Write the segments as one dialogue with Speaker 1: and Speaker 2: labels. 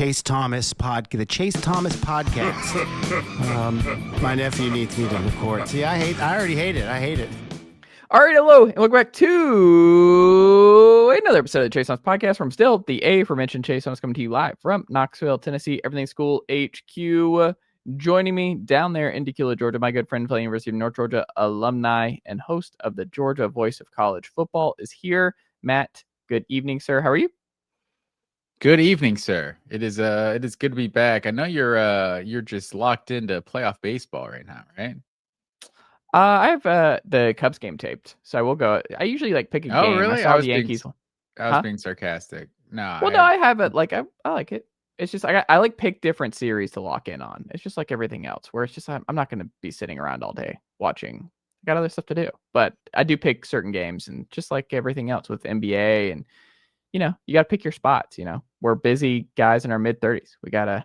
Speaker 1: Chase Thomas podcast. My nephew needs me to record. See, I already hate it. I hate it.
Speaker 2: All right, hello, and welcome back to another episode of the Chase Thomas podcast from still the aforementioned Chase Thomas, coming to you live from Knoxville, Tennessee, Everything School HQ. Joining me down there in Tequila, Georgia, my good friend, playing University of North Georgia alumni and host of the Georgia Voice of College Football is here. Matt, good evening, sir. How are you?
Speaker 3: Good evening, sir. It is good to be back. I know you're just locked into playoff baseball right now, right?
Speaker 2: I have the Cubs game taped, so I will go. I usually pick a game.
Speaker 3: Oh, really?
Speaker 2: I saw the Yankees.
Speaker 3: I was being sarcastic. No.
Speaker 2: Well, I have it. I like it. It's just I pick different series to lock in on. It's just like everything else, where it's just I'm not going to be sitting around all day watching. I got other stuff to do, but I do pick certain games, and just like everything else with NBA, and you got to pick your spots. We're busy guys in our mid-30s. We gotta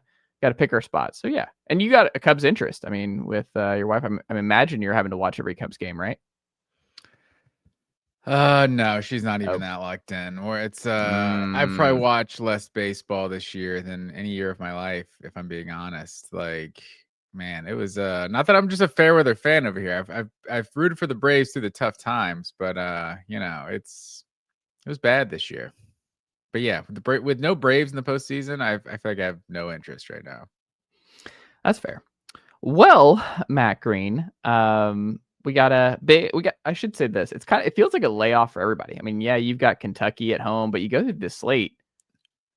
Speaker 2: pick our spots. So yeah, and you got a Cubs interest. I mean, with your wife, I imagine you're having to watch every Cubs game, right?
Speaker 3: No, she's not even that locked in. Or it's I've probably watched less baseball this year than any year of my life, if I'm being honest. Man, it was not that I'm just a fair weather fan over here. I've rooted for the Braves through the tough times, but it was bad this year. But yeah, with no Braves in the postseason, I feel like I have no interest right now.
Speaker 2: That's fair. Well, Matt Green, we got. I should say this. It feels like a layoff for everybody. I mean, yeah, you've got Kentucky at home, but you go through this slate.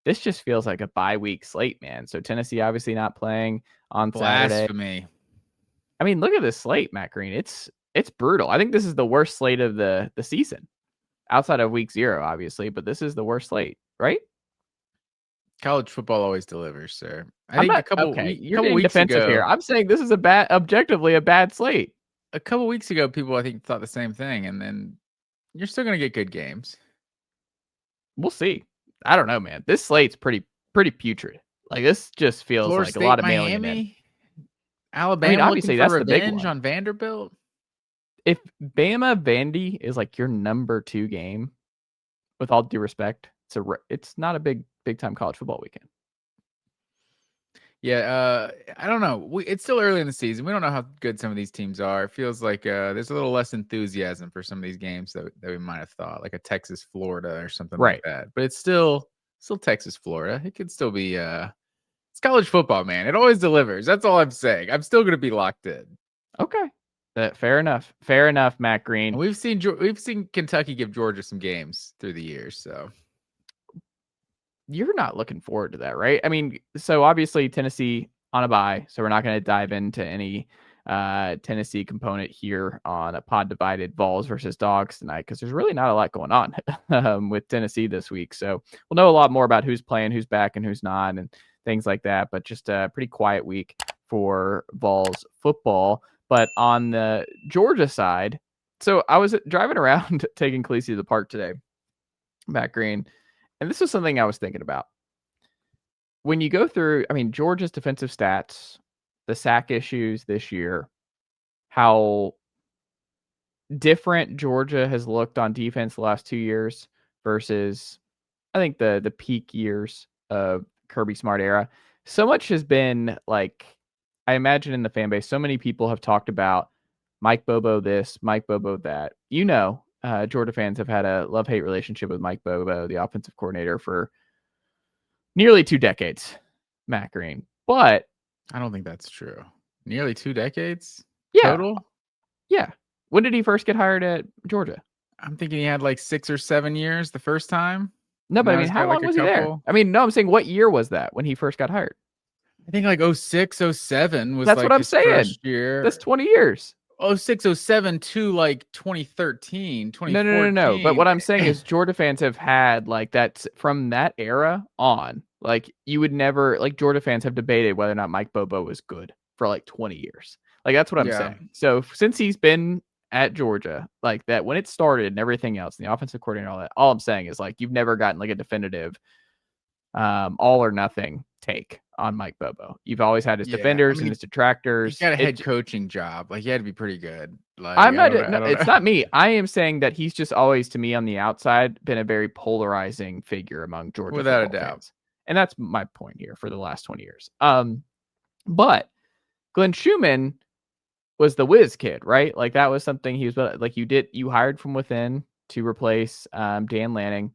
Speaker 2: This just feels like a bye-week slate, man. So Tennessee obviously not playing on Saturday.
Speaker 3: Blasphemy.
Speaker 2: I mean, look at this slate, Matt Green. It's brutal. I think this is the worst slate of the season, outside of week 0, obviously. But this is the worst slate, right?
Speaker 3: College football always delivers, sir.
Speaker 2: You're getting defensive here. I'm saying this is objectively a bad slate.
Speaker 3: A couple weeks ago, people I think thought the same thing, and then you're still going to get good games.
Speaker 2: We'll see. I don't know, man. This slate's pretty putrid. This just feels
Speaker 3: Florida
Speaker 2: like
Speaker 3: State,
Speaker 2: a lot of
Speaker 3: Miami,
Speaker 2: mailing in.
Speaker 3: Alabama,
Speaker 2: obviously that's the big one
Speaker 3: on Vanderbilt.
Speaker 2: If Bama Vandy is your number 2 game, with all due respect, it's not a big time college football weekend.
Speaker 3: Yeah, I don't know. It's still early in the season. We don't know how good some of these teams are. It feels like there's a little less enthusiasm for some of these games that we might have thought, like a Texas Florida or something like that. But it's still Texas Florida. It could still be it's college football, man. It always delivers. That's all I'm saying. I'm still going to be locked in.
Speaker 2: Okay. Fair enough, Matt Green.
Speaker 3: We've seen Kentucky give Georgia some games through the years, so
Speaker 2: you're not looking forward to that, right? I mean, so obviously Tennessee on a bye, so we're not going to dive into any Tennessee component here on a pod divided Vols versus Dogs tonight, because there's really not a lot going on with Tennessee this week. So we'll know a lot more about who's playing, who's back, and who's not, and things like that. But just a pretty quiet week for Vols football. But on the Georgia side, so I was driving around taking Khaleesi to the park today, Matt Green, and this was something I was thinking about. When you go through, I mean, Georgia's defensive stats, the sack issues this year, how different Georgia has looked on defense the last 2 years versus, I think, the peak years of Kirby Smart era. So much has been I imagine in the fan base, so many people have talked about Mike Bobo this, Mike Bobo that. Georgia fans have had a love-hate relationship with Mike Bobo, the offensive coordinator, for nearly 2 decades, Matt Green. But
Speaker 3: I don't think that's true. Nearly 2 decades?
Speaker 2: Yeah.
Speaker 3: Total?
Speaker 2: Yeah. When did he first get hired at Georgia?
Speaker 3: I'm thinking he had 6 or 7 years the first time.
Speaker 2: No, but I mean, how long was he there? I mean, no, I'm saying what year was that when he first got hired?
Speaker 3: I think 06, 07 was
Speaker 2: That's what I'm saying.
Speaker 3: First year.
Speaker 2: That's 20 years.
Speaker 3: 06, 07 to 2013, 2014.
Speaker 2: No. But what I'm saying is Georgia fans have had that from that era on. You would never, Georgia fans have debated whether or not Mike Bobo was good for 20 years. That's what I'm saying. So since he's been at Georgia, that when it started and everything else, and the offensive coordinator and all that, all I'm saying is you've never gotten a definitive all or nothing take on Mike Bobo. You've always had his defenders and his detractors.
Speaker 3: He got a head coaching job. He had to be pretty good.
Speaker 2: It's not me. I am saying that he's just always, to me, on the outside, been a very polarizing figure among Georgia
Speaker 3: without a doubt.
Speaker 2: fans. And that's my point here for the last 20 years. But Glenn Schumann was the whiz kid, right? Like that was something he was like, you hired from within to replace Dan Lanning.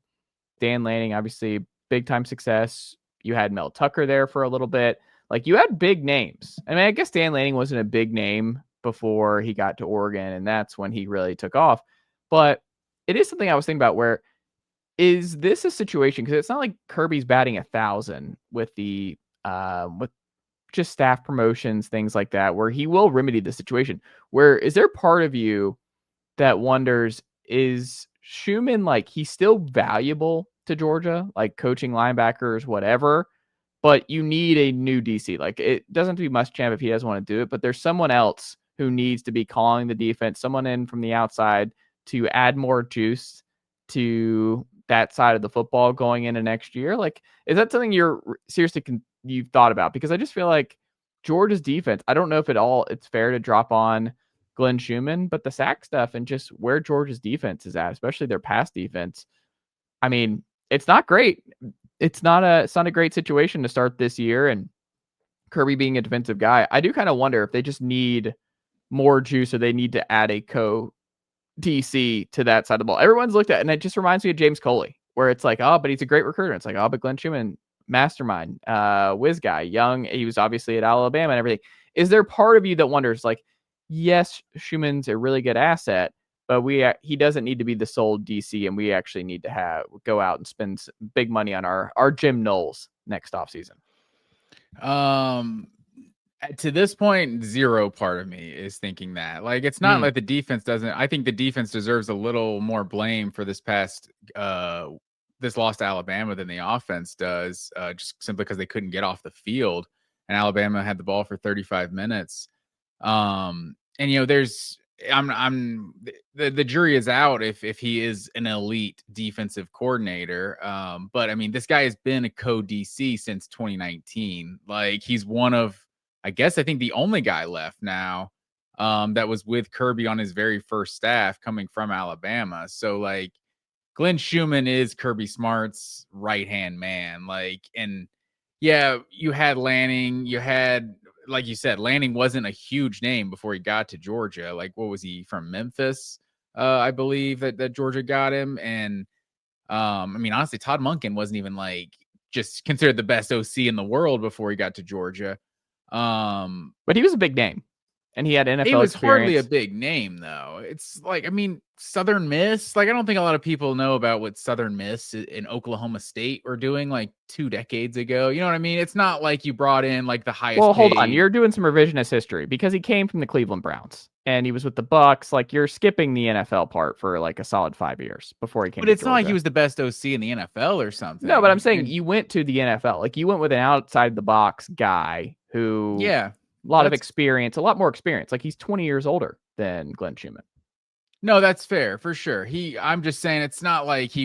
Speaker 2: Dan Lanning, obviously big time success. You had Mel Tucker there for a little bit. Like you had big names. I mean, I guess Dan Lanning wasn't a big name before he got to Oregon, and that's when he really took off. But it is something I was thinking about, where is this a situation? Because it's not like Kirby's batting 1,000 with the with just staff promotions, things like that, where he will remedy the situation. Where is there part of you that wonders, is Schumann, like, he's still valuable to Georgia, like coaching linebackers, whatever, but you need a new DC. Like, it doesn't have to be Muschamp if he doesn't want to do it, but there's someone else who needs to be calling the defense, someone in from the outside to add more juice to that side of the football going into next year. Like, is that something you're seriously you've thought about? Because I just feel like Georgia's defense, I don't know if it's fair to drop on Glenn Schumann, but the sack stuff and just where Georgia's defense is at, especially their pass defense, I mean, it's not great. It's not a great situation to start this year, and Kirby being a defensive guy, I do kind of wonder if they just need more juice, or they need to add a DC to that side of the ball. Everyone's looked at, and it just reminds me of James Coley, where it's like, oh, but he's a great recruiter. It's like, oh, but Glenn Schumann, mastermind, whiz guy, young. He was obviously at Alabama and everything. Is there part of you that wonders, like, yes, Schumann's a really good asset, but he doesn't need to be the sole DC, and we actually need to go out and spend big money on our Jim Knowles next offseason?
Speaker 3: To this point, zero part of me is thinking that. Like, it's not like the defense doesn't. I think the defense deserves a little more blame for this loss to Alabama than the offense does, just simply because they couldn't get off the field, and Alabama had the ball for 35 minutes. And the jury is out if he is an elite defensive coordinator. But I mean, this guy has been a co-DC since 2019. Like, he's one of, I think the only guy left now that was with Kirby on his very first staff coming from Alabama. So, like, Glenn Schumann is Kirby Smart's right-hand man. Like, and yeah, you had Lanning, like you said, Lanning wasn't a huge name before he got to Georgia. Like, what was he, from Memphis? I believe that Georgia got him. And I mean, honestly, Todd Monken wasn't even, like, just considered the best OC in the world before he got to Georgia.
Speaker 2: But he was a big name, and he had NFL
Speaker 3: He was
Speaker 2: experience.
Speaker 3: hardly a big name, though. It's like, I mean, Southern Miss. Like, I don't think a lot of people know about what Southern Miss in Oklahoma State were doing like 2 decades ago. You know what I mean? It's not like you brought in like the highest.
Speaker 2: Well, hold on. You're doing some revisionist history, because he came from the Cleveland Browns and he was with the Bucks. Like, you're skipping the NFL part for like a solid 5 years before he came.
Speaker 3: But it's not like he was the best OC in the NFL or something.
Speaker 2: No, but I'm saying you went to the NFL. Like, you went with an outside the box guy who, a lot of experience, a lot more experience. Like, he's 20 years older than Glenn Schumann.
Speaker 3: No, that's fair for sure. I'm just saying, it's not like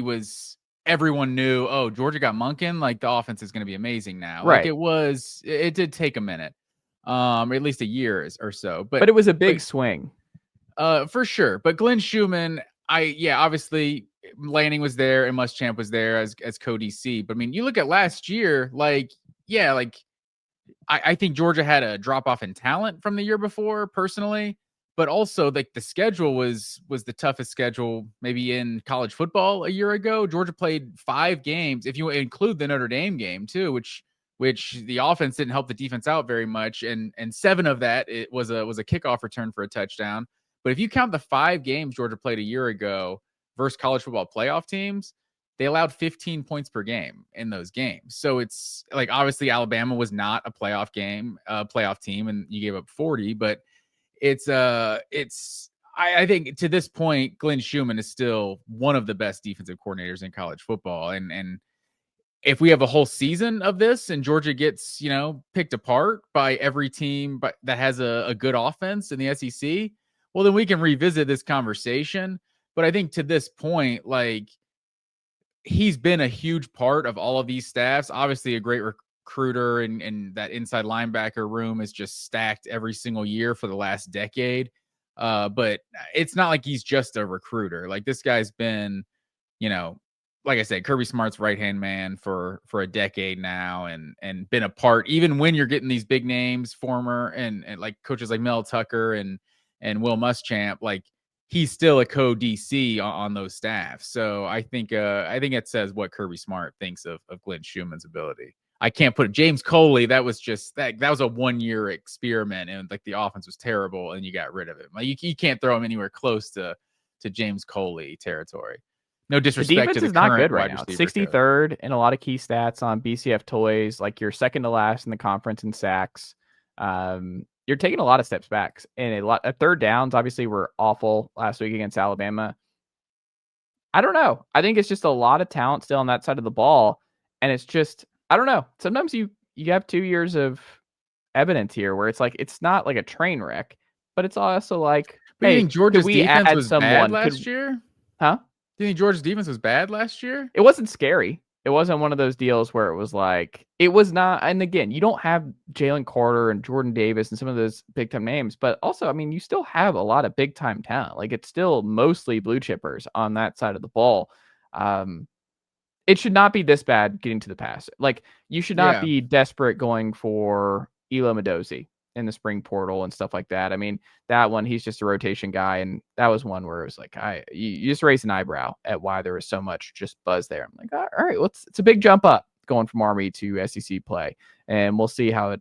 Speaker 3: everyone knew, oh, Georgia got Monken, like the offense is going to be amazing now.
Speaker 2: Right.
Speaker 3: Like, it did take a minute, or at least a year or so. But
Speaker 2: it was a big swing.
Speaker 3: For sure. But Glenn Schumann, obviously Lanning was there and Muschamp was there as co-DC. But I mean, you look at last year, I think Georgia had a drop off in talent from the year before, personally, but also like the schedule was the toughest schedule maybe in college football a year ago. Georgia played 5 games, if you include the Notre Dame game too, which the offense didn't help the defense out very much, and 7 of that it was a kickoff return for a touchdown. But if you count the 5 games Georgia played a year ago versus college football playoff teams, they allowed 15 points per game in those games. So it's like, obviously Alabama was not a playoff team, and you gave up 40, but I think to this point, Glenn Schumann is still one of the best defensive coordinators in college football. And if we have a whole season of this and Georgia gets, picked apart by every team that has a good offense in the SEC, well, then we can revisit this conversation. But I think to this point, like, he's been a huge part of all of these staffs. Obviously a great recruiter, and that inside linebacker room is just stacked every single year for the last decade. But it's not like he's just a recruiter. Like, this guy's been, like I said, Kirby Smart's right-hand man for a decade now, and been a part, even when you're getting these big names, former and like coaches like Mel Tucker and Will Muschamp, like he's still a co-DC on those staffs. So I think it says what Kirby Smart thinks of Glenn Schumann's ability. I can't put it. James Coley, that was just that was a 1-year experiment, and like the offense was terrible, and you got rid of it. Like you can't throw him anywhere close to James Coley territory. No disrespect to the
Speaker 2: defense is not
Speaker 3: current
Speaker 2: good right now. 63rd in a lot of key stats on BCF toys. Like you're second to last in the conference in sacks. You're taking a lot of steps back, and a lot of third downs obviously were awful last week against Alabama. I don't know. I think it's just a lot of talent still on that side of the ball, and it's just I don't know. Sometimes you have 2 years of evidence here where it's like it's not like a train wreck, but it's also like,
Speaker 3: but
Speaker 2: hey,
Speaker 3: you think Georgia's
Speaker 2: we
Speaker 3: defense
Speaker 2: add
Speaker 3: was
Speaker 2: someone
Speaker 3: bad last year?
Speaker 2: Huh?
Speaker 3: Do you think Georgia's defense was bad last year?
Speaker 2: It wasn't scary. It wasn't one of those deals where it was like, it was not. And again, you don't have Jalen Carter and Jordan Davis and some of those big time names, but also, I mean, you still have a lot of big time talent. Like it's still mostly blue chippers on that side of the ball. It should not be this bad getting to the pass. Like you should not be desperate going for Elo Medozi in the spring portal and stuff like that. I mean, that one, he's just a rotation guy. And that was one where it was like, you just raised an eyebrow at why there was so much just buzz there. I'm like, all right, well, it's a big jump up going from Army to SEC play. And we'll see how it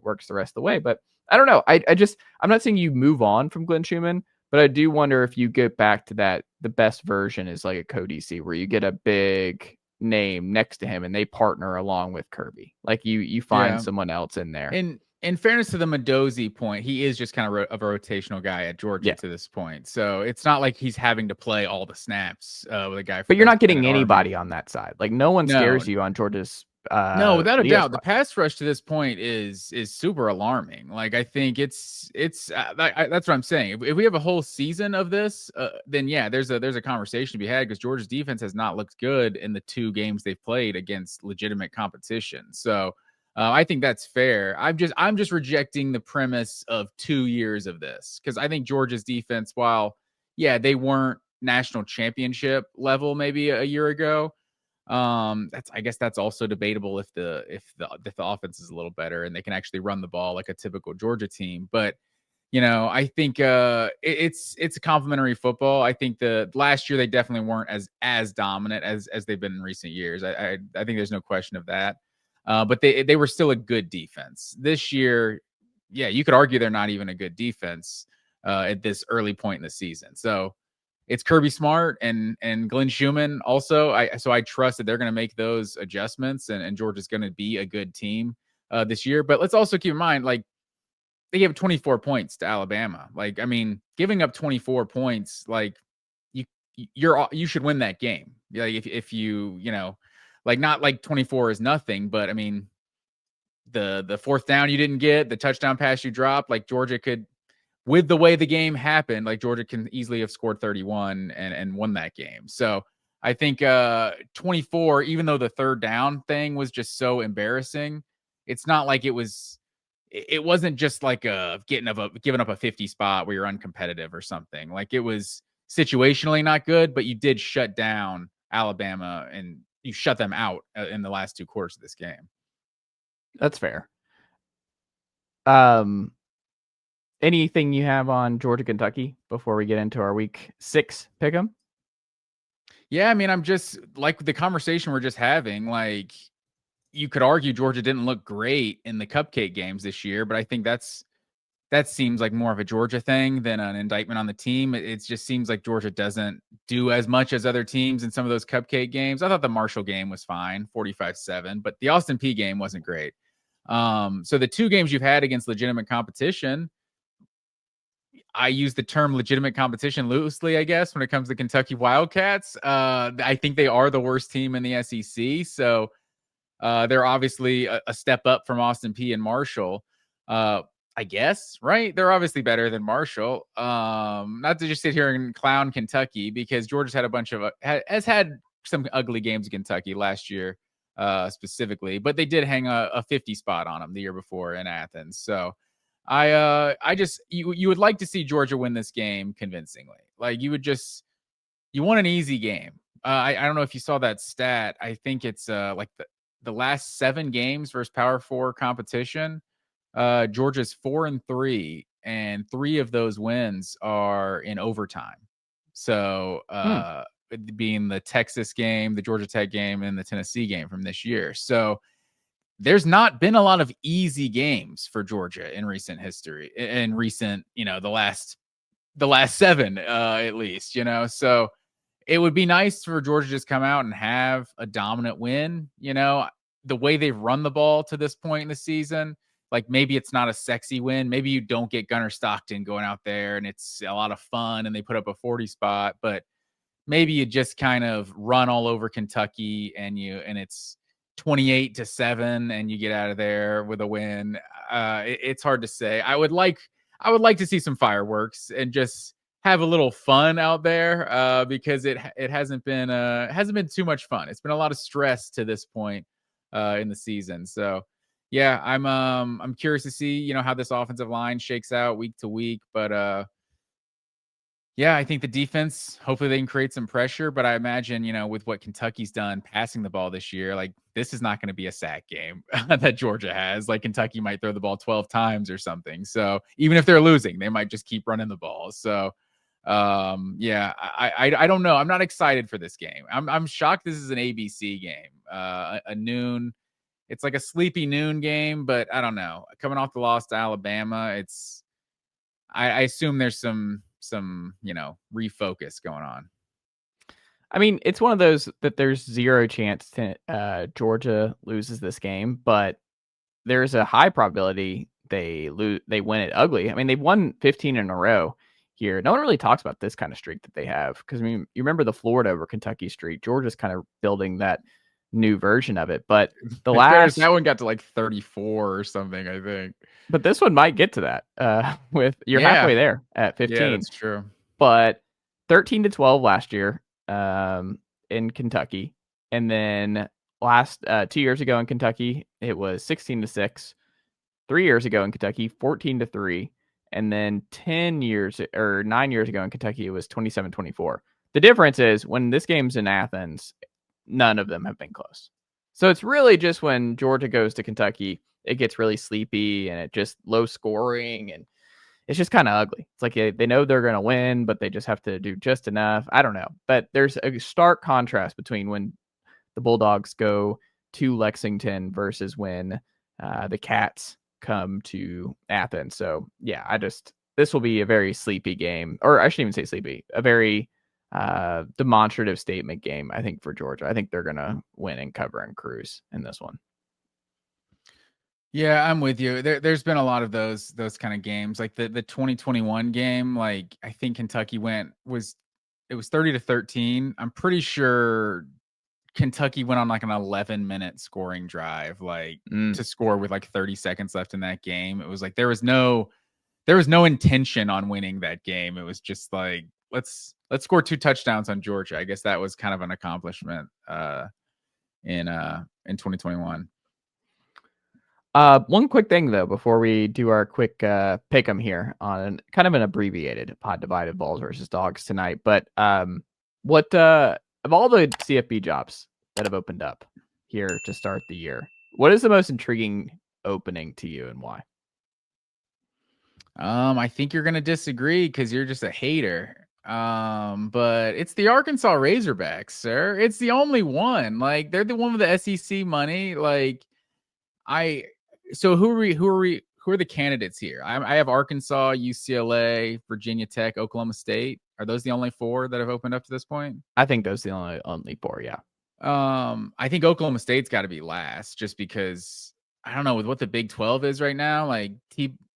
Speaker 2: works the rest of the way. But I don't know. I'm not saying you move on from Glenn Schumann, but I do wonder if you get back to that, the best version is like a co-DC where you get a big name next to him and they partner along with Kirby. Like you find someone else in there.
Speaker 3: And in fairness to the Medozi point, he is just kind of a rotational guy at Georgia to this point. So it's not like he's having to play all the snaps with a guy.
Speaker 2: But you're not getting anybody on that side. Like no one scares you on Georgia's.
Speaker 3: No, without a doubt, the pass rush to this point is super alarming. Like I think it's that's what I'm saying. If we have a whole season of this, then yeah, there's a conversation to be had because Georgia's defense has not looked good in the 2 games they've played against legitimate competition. So I think that's fair. I'm just rejecting the premise of 2 years of this because I think Georgia's defense, while they weren't national championship level maybe a year ago. I guess that's also debatable if the offense is a little better and they can actually run the ball like a typical Georgia team. But I think it's a complimentary football. I think the last year they definitely weren't as dominant as they've been in recent years. I think there's no question of that. But they were still a good defense this year. Yeah, you could argue they're not even a good defense at this early point in the season. So it's Kirby Smart and Glenn Schumann also. So I trust that they're going to make those adjustments and Georgia's going to be a good team this year. But let's also keep in mind, like they gave 24 points to Alabama. Like, I mean, giving up 24 points, like you should win that game. Like if you like not like 24 is nothing, but I mean the fourth down you didn't get, the touchdown pass you dropped, like Georgia could, with the way the game happened, like Georgia can easily have scored 31 and won that game. So I think 24, even though the third down thing was just so embarrassing, it's not like it wasn't just like giving up a 50 spot where you're uncompetitive or something. Like it was situationally not good, but you did shut down Alabama and you shut them out in the last 2 quarters of this game.
Speaker 2: That's fair. Anything you have on Georgia, Kentucky before we get into our week 6 pick'em?
Speaker 3: Yeah, I mean, I'm just like the conversation we're just having. Like, you could argue Georgia didn't look great in the cupcake games this year, but I think that seems like more of a Georgia thing than an indictment on the team. It just seems like Georgia doesn't do as much as other teams in some of those cupcake games. I thought the Marshall game was fine, 45-7, but the Austin Peay game wasn't great. So the 2 games you've had against legitimate competition, I use the term legitimate competition loosely, I guess, when it comes to Kentucky Wildcats. I think they are the worst team in the SEC. So they're obviously a step up from Austin Peay and Marshall. I guess, right? They're obviously better than Marshall. Not to just sit here and clown Kentucky because Georgia's had has had some ugly games in Kentucky last year, specifically, but they did hang a 50 spot on them the year before in Athens. So you would like to see Georgia win this game convincingly. Like you want an easy game. I don't know if you saw that stat. I think it's like the last 7 games versus Power 4 competition. Georgia's 4-3, and 3 of those wins are in overtime. So being the Texas game, the Georgia Tech game, and the Tennessee game from this year. So there's not been a lot of easy games for Georgia in recent history, in recent, the last 7 at least, So it would be nice for Georgia to just come out and have a dominant win. The way they've run the ball to this point in the season, like maybe it's not a sexy win. Maybe you don't get Gunnar Stockton going out there and it's a lot of fun and they put up a 40 spot, but maybe you just kind of run all over Kentucky and it's 28-7 and you get out of there with a win. It's hard to say. I would like to see some fireworks and just have a little fun out there because it hasn't been too much fun. It's been a lot of stress to this point in the season. So yeah, I'm curious to see, how this offensive line shakes out week to week, but yeah, I think the defense, hopefully they can create some pressure, but I imagine, with what Kentucky's done passing the ball this year, like this is not going to be a sack game that Georgia has. Like Kentucky might throw the ball 12 times or something. So even if they're losing, they might just keep running the ball. So yeah, I don't know. I'm not excited for this game. I'm shocked this is an ABC game, a noon. It's like a sleepy noon game, but I don't know. Coming off the loss to Alabama, I assume there's some refocus going on.
Speaker 2: I mean, it's one of those that there's zero chance Georgia loses this game, but there's a high probability they win it ugly. I mean, they've won 15 in a row here. No one really talks about this kind of streak that they have because I mean, you remember the Florida over Kentucky streak. Georgia's kind of building that new version of it, but the last
Speaker 3: that one got to like 34 or something, I think.
Speaker 2: But this one might get to that. With you're halfway there at 15.
Speaker 3: Yeah, that's true.
Speaker 2: But 13-12 last year in Kentucky, and then last 2 years ago in Kentucky it was 16-6. 3 years ago in Kentucky 14-3, and then 9 years ago in Kentucky it was 27-24. The difference is when this game's in Athens, none of them have been close. So it's really just when Georgia goes to Kentucky, it gets really sleepy and it just low scoring and it's just kind of ugly. It's like they know they're going to win, but they just have to do just enough. I don't know. But there's a stark contrast between when the Bulldogs go to Lexington versus when the Cats come to Athens. So yeah, this will be a very sleepy game, or I shouldn't even say sleepy, a very demonstrative statement game, I think, for Georgia. I think they're going to win and cover and cruise in this one.
Speaker 3: Yeah, I'm with you. There's been a lot of those kind of games, like the 2021 game. Like I think Kentucky it was 30-13. I'm pretty sure Kentucky went on like an 11-minute scoring drive, like to score with like 30 seconds left in that game. It was like there was no intention on winning that game. It was just like let's score 2 touchdowns on Georgia. I guess that was kind of an accomplishment in 2021.
Speaker 2: One quick thing though before we do our quick pick 'em here on kind of an abbreviated pod divided Vols versus Dogs tonight, but what of all the CFB jobs that have opened up here to start the year, what is the most intriguing opening to you and why?
Speaker 3: I think you're gonna disagree because you're just a hater. But it's the Arkansas Razorbacks, sir. It's the only one. Like they're the one with the SEC money. Like so who are the candidates here? I have Arkansas, UCLA, Virginia Tech, Oklahoma State. Are those the only 4 that have opened up to this point?
Speaker 2: I think those are the only 4, yeah.
Speaker 3: I think Oklahoma State's got to be last just because I don't know with what the Big 12 is right now. Like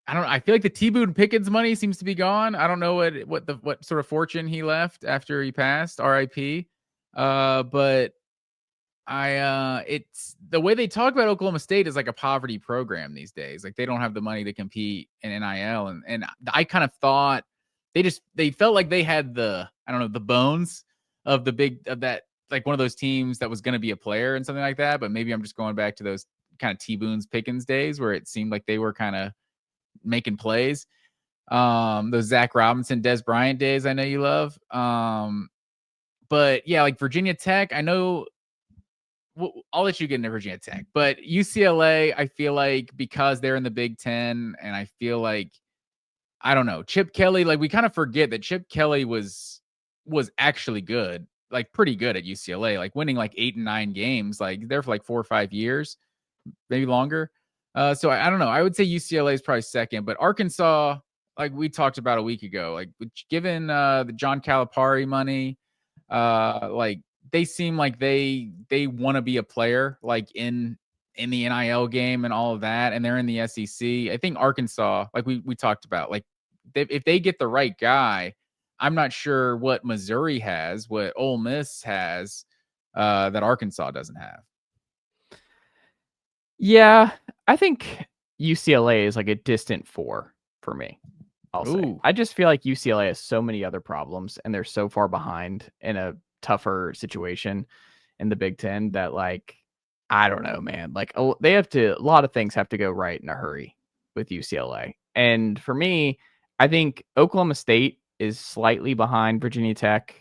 Speaker 3: I feel like the T. Boone Pickens money seems to be gone. I don't know what sort of fortune he left after he passed, RIP. But it's the way they talk about Oklahoma State is like a poverty program these days. Like they don't have the money to compete in NIL. And I kind of thought they felt like they had the bones of that, like one of those teams that was going to be a player and something like that. But maybe I'm just going back to those kind of T. Boone's Pickens days where it seemed like they were kind of making plays. Those Zach Robinson, Des Bryant days I know you love. But yeah, like Virginia Tech, I know. I'll let you get into Virginia Tech, but UCLA, I feel like because they're in the Big Ten, and I feel like, I don't know, Chip Kelly, like we kind of forget that Chip Kelly was actually good, like pretty good at UCLA, like winning like 8 and 9 games, like there for like 4 or 5 years, maybe longer. So I don't know. I would say UCLA is probably second, but Arkansas, like we talked about a week ago, like given the John Calipari money, like they seem like they want to be a player, like in the NIL game and all of that, and they're in the SEC. I think Arkansas, like we talked about, like if they get the right guy, I'm not sure what Missouri has, what Ole Miss has, that Arkansas doesn't have.
Speaker 2: Yeah, I think UCLA is like a distant 4 for me. I'll say. I just feel like UCLA has so many other problems, and they're so far behind in a tougher situation in the Big Ten that, like, I don't know, man. Like, they have to. A lot of things have to go right in a hurry with UCLA. And for me, I think Oklahoma State is slightly behind Virginia Tech.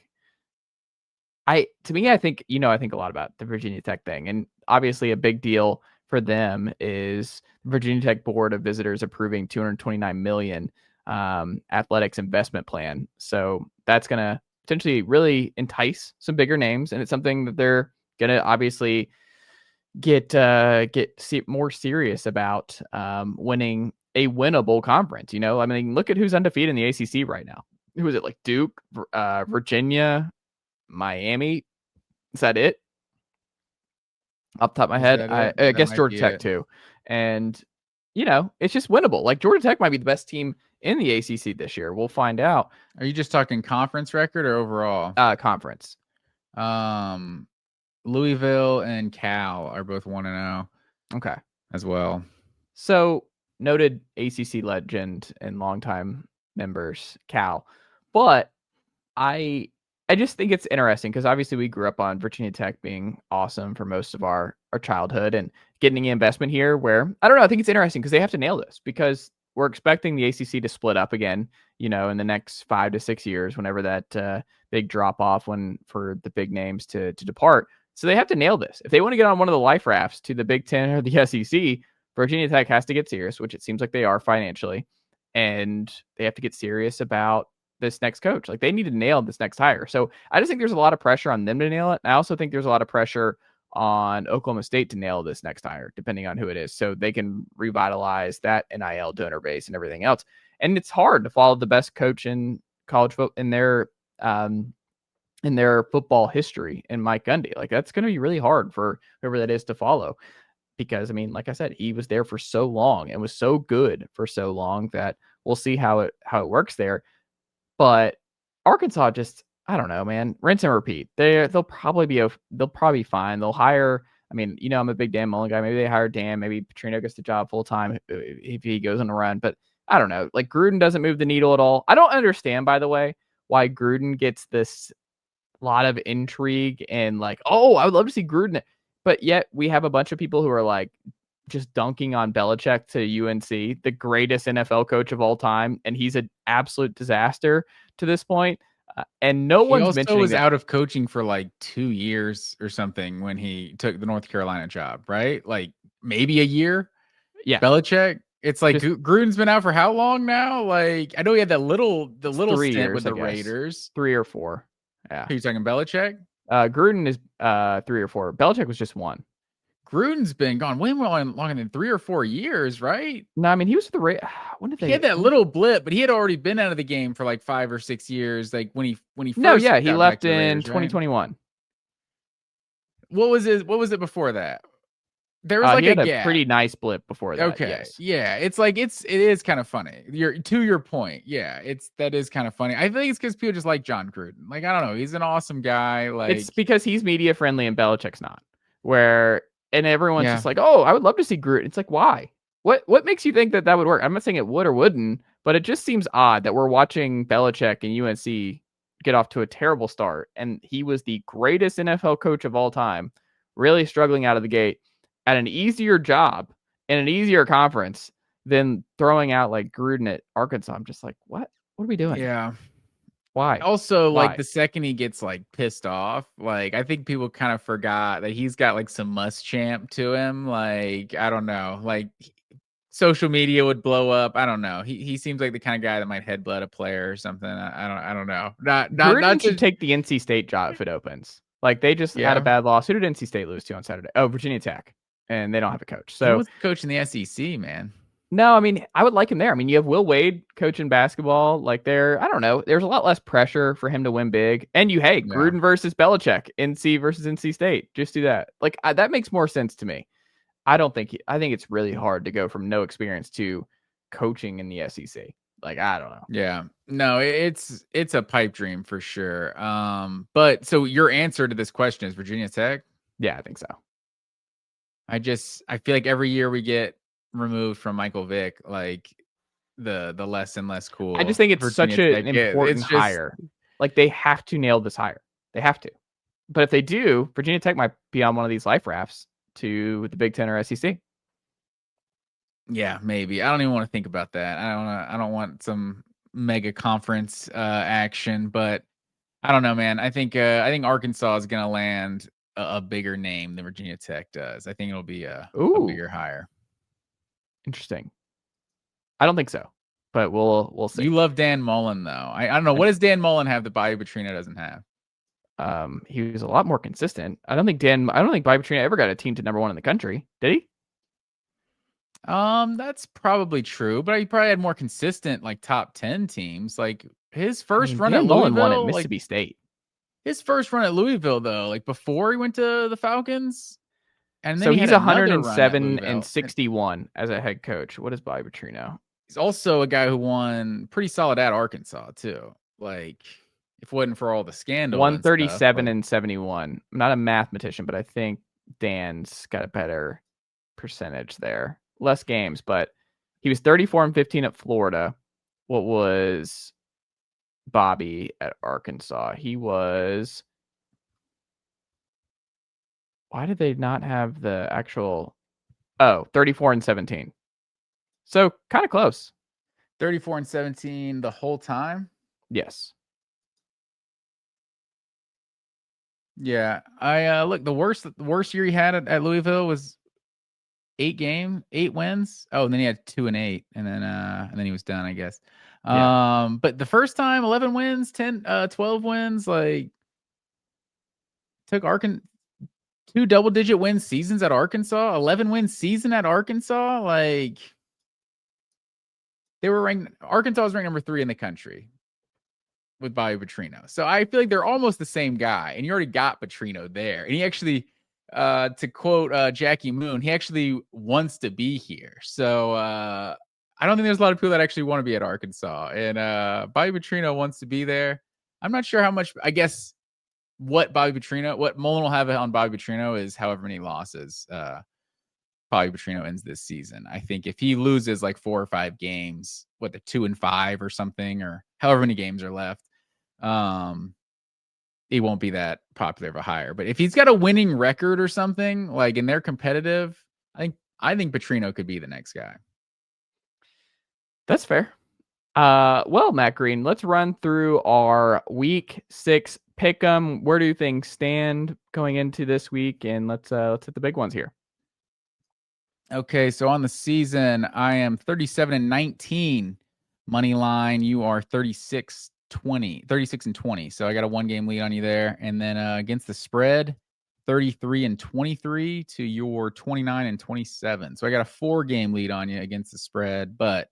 Speaker 2: I think I think a lot about the Virginia Tech thing, and obviously a big deal for them is the Virginia Tech Board of Visitors approving $229 million athletics investment plan. So that's going to potentially really entice some bigger names, and it's something that they're going to obviously get more serious about winning a winnable conference. You know, I mean, look at who's undefeated in the ACC right now. Who is it? Like Duke, Virginia, Miami. Is that it? Off the top of my head, I guess Georgia Tech too. And, it's just winnable. Like Georgia Tech might be the best team in the ACC this year. We'll find out.
Speaker 3: Are you just talking conference record or overall?
Speaker 2: Conference.
Speaker 3: Louisville and Cal are both 1-0.
Speaker 2: Okay.
Speaker 3: As well.
Speaker 2: So noted ACC legend and longtime members, Cal. But I just think it's interesting because obviously we grew up on Virginia Tech being awesome for most of our childhood, and getting an investment here where, I don't know, I think it's interesting because they have to nail this, because we're expecting the ACC to split up again, in the next 5 to 6 years, whenever that big drop off for the big names to depart. So they have to nail this. If they want to get on one of the life rafts to the Big Ten or the SEC, Virginia Tech has to get serious, which it seems like they are financially, and they have to get serious about this next coach. Like, they need to nail this next hire. So I just think there's a lot of pressure on them to nail it. And I also think there's a lot of pressure on Oklahoma State to nail this next hire, depending on who it is, so they can revitalize that NIL donor base and everything else. And it's hard to follow the best coach in college football in their football history, in Mike Gundy. Like, that's going to be really hard for whoever that is to follow, because, I mean, like I said, he was there for so long and was so good for so long that we'll see how it works there. But Arkansas, just, I don't know, man. Rinse and repeat. They'll probably be fine. They'll hire. I mean, I'm a big Dan Mullen guy. Maybe they hire Dan. Maybe Petrino gets the job full time if he goes on a run. But I don't know. Like, Gruden doesn't move the needle at all. I don't understand, by the way, why Gruden gets this lot of intrigue and like, oh, I would love to see Gruden. But yet we have a bunch of people who are like just dunking on Belichick to UNC, the greatest NFL coach of all time, and he's an absolute disaster to this point. And no one's mentioning. He also
Speaker 3: was out of coaching for like 2 years or something when he took the North Carolina job, right? Like maybe a year.
Speaker 2: Yeah,
Speaker 3: Belichick. It's like Gruden's been out for how long now? Like, I know he had the little
Speaker 2: 3
Speaker 3: stint
Speaker 2: years
Speaker 3: with the Raiders,
Speaker 2: 3 or 4. Yeah,
Speaker 3: are you talking Belichick?
Speaker 2: Gruden is 3 or 4. Belichick was just 1.
Speaker 3: Gruden's been gone way more longer than 3 or 4 years, right?
Speaker 2: No, I mean, he was the when did
Speaker 3: he had that little blip, but he had already been out of the game for like 5 or 6 years. Like when he first
Speaker 2: he left in Raiders, 2021. Right?
Speaker 3: What was it before that? There was like
Speaker 2: he had
Speaker 3: a
Speaker 2: pretty nice blip before that.
Speaker 3: Okay,
Speaker 2: yes.
Speaker 3: Yeah, it's like it is kind of funny. To your point, yeah, that is kind of funny. I think it's because people just like John Gruden. Like, I don't know, he's an awesome guy. Like,
Speaker 2: it's because he's media friendly and Belichick's not. And everyone's just like, oh, I would love to see Gruden. It's like, why? What makes you think that would work? I'm not saying it would or wouldn't, but it just seems odd that we're watching Belichick and UNC get off to a terrible start, and he was the greatest NFL coach of all time, really struggling out of the gate at an easier job in an easier conference than throwing out like Gruden at Arkansas. I'm just like, what are we doing?
Speaker 3: Yeah.
Speaker 2: Why?
Speaker 3: Also,
Speaker 2: Why?
Speaker 3: like the second he gets like pissed off, like I think people kind of forgot that he's got like some Muschamp to him. Like I don't know, like social media would blow up. I don't know. He seems like the kind of guy that might headbutt a player or something. I don't know. Not
Speaker 2: should
Speaker 3: to
Speaker 2: take the NC State job if it opens. Like they just had a bad loss. Who did NC State lose to on Saturday? Oh, Virginia Tech, and they don't have a coach. So
Speaker 3: he was coaching the SEC, man.
Speaker 2: No, I mean, I would like him there. I mean, you have Will Wade coaching basketball. Like there, I don't know. There's a lot less pressure for him to win big. And Gruden versus Belichick, NC versus NC State. Just do that. Like that makes more sense to me. I think it's really hard to go from no experience to coaching in the SEC. Like, I don't know.
Speaker 3: Yeah. No, it's a pipe dream for sure. But so your answer to this question is Virginia Tech?
Speaker 2: Yeah, I think so.
Speaker 3: I feel like every year we get removed from Michael Vick, like the less and less cool.
Speaker 2: I just think it's such an important hire. Like they have to nail this hire. They have to. But if they do, Virginia Tech might be on one of these life rafts to the Big Ten or SEC.
Speaker 3: Yeah, maybe. I don't even want to think about that. I don't want some mega conference action, but I don't know, man. I think Arkansas is gonna land a bigger name than Virginia Tech does. I think it'll be a bigger hire.
Speaker 2: Interesting. I don't think so, but we'll see.
Speaker 3: You love Dan Mullen though. I don't know, what does Dan Mullen have that Bobby Petrino doesn't have?
Speaker 2: He was a lot more consistent. I don't think Bobby Petrino ever got a team to number 1 in the country. Did he?
Speaker 3: That's probably true, but he probably had more consistent like top 10 teams. Like his first run at Louisville,
Speaker 2: won at Mississippi State.
Speaker 3: His first run at Louisville though, like before he went to the Falcons. And then
Speaker 2: so he's 107 and 61 as a head coach. What is Bobby Petrino?
Speaker 3: He's also a guy who won pretty solid at Arkansas too. Like if it wasn't for all the scandal,
Speaker 2: 137 and 71. I'm not a mathematician, but I think Dan's got a better percentage there. Less games, but he was 34 and 15 at Florida. What was Bobby at Arkansas? He was. Why did they not have the actual? 34 and 17. So kind of close.
Speaker 3: 34 and 17 the whole time?
Speaker 2: Yes.
Speaker 3: Yeah. I look, the worst year he had at Louisville was 8 wins. Oh, and then he had 2 and 8, and then he was done, I guess. Yeah. But the first time 11 wins, 12 wins, like took Arkansas 2 double-digit win seasons at Arkansas, 11 win season at Arkansas. Like they were ranked. Arkansas was ranked number 3 in the country with Bobby Petrino. So I feel like they're almost the same guy, and you already got Petrino there. And he actually, to quote Jackie Moon, he actually wants to be here. So I don't think there's a lot of people that actually want to be at Arkansas, and Bobby Petrino wants to be there. I'm not sure how much. I guess. What Mullen will have on Bobby Petrino is however many losses Bobby Petrino ends this season. I think if he loses like 4 or 5 games, the 2 and 5 or something, or however many games are left, he won't be that popular of a hire. But if he's got a winning record or something, like, and they're competitive, I think Petrino could be the next guy.
Speaker 2: That's fair. Well, Matt Green, let's run through our week 6 pick'em. Where do things stand going into this week? And let's hit the big ones here.
Speaker 3: Okay, so on the season, I am 37 and 19 money line. You are 36 and 20. So I got a 1-game lead on you there. And then against the spread, 33 and 23 to your 29 and 27. So I got a 4-game lead on you against the spread, but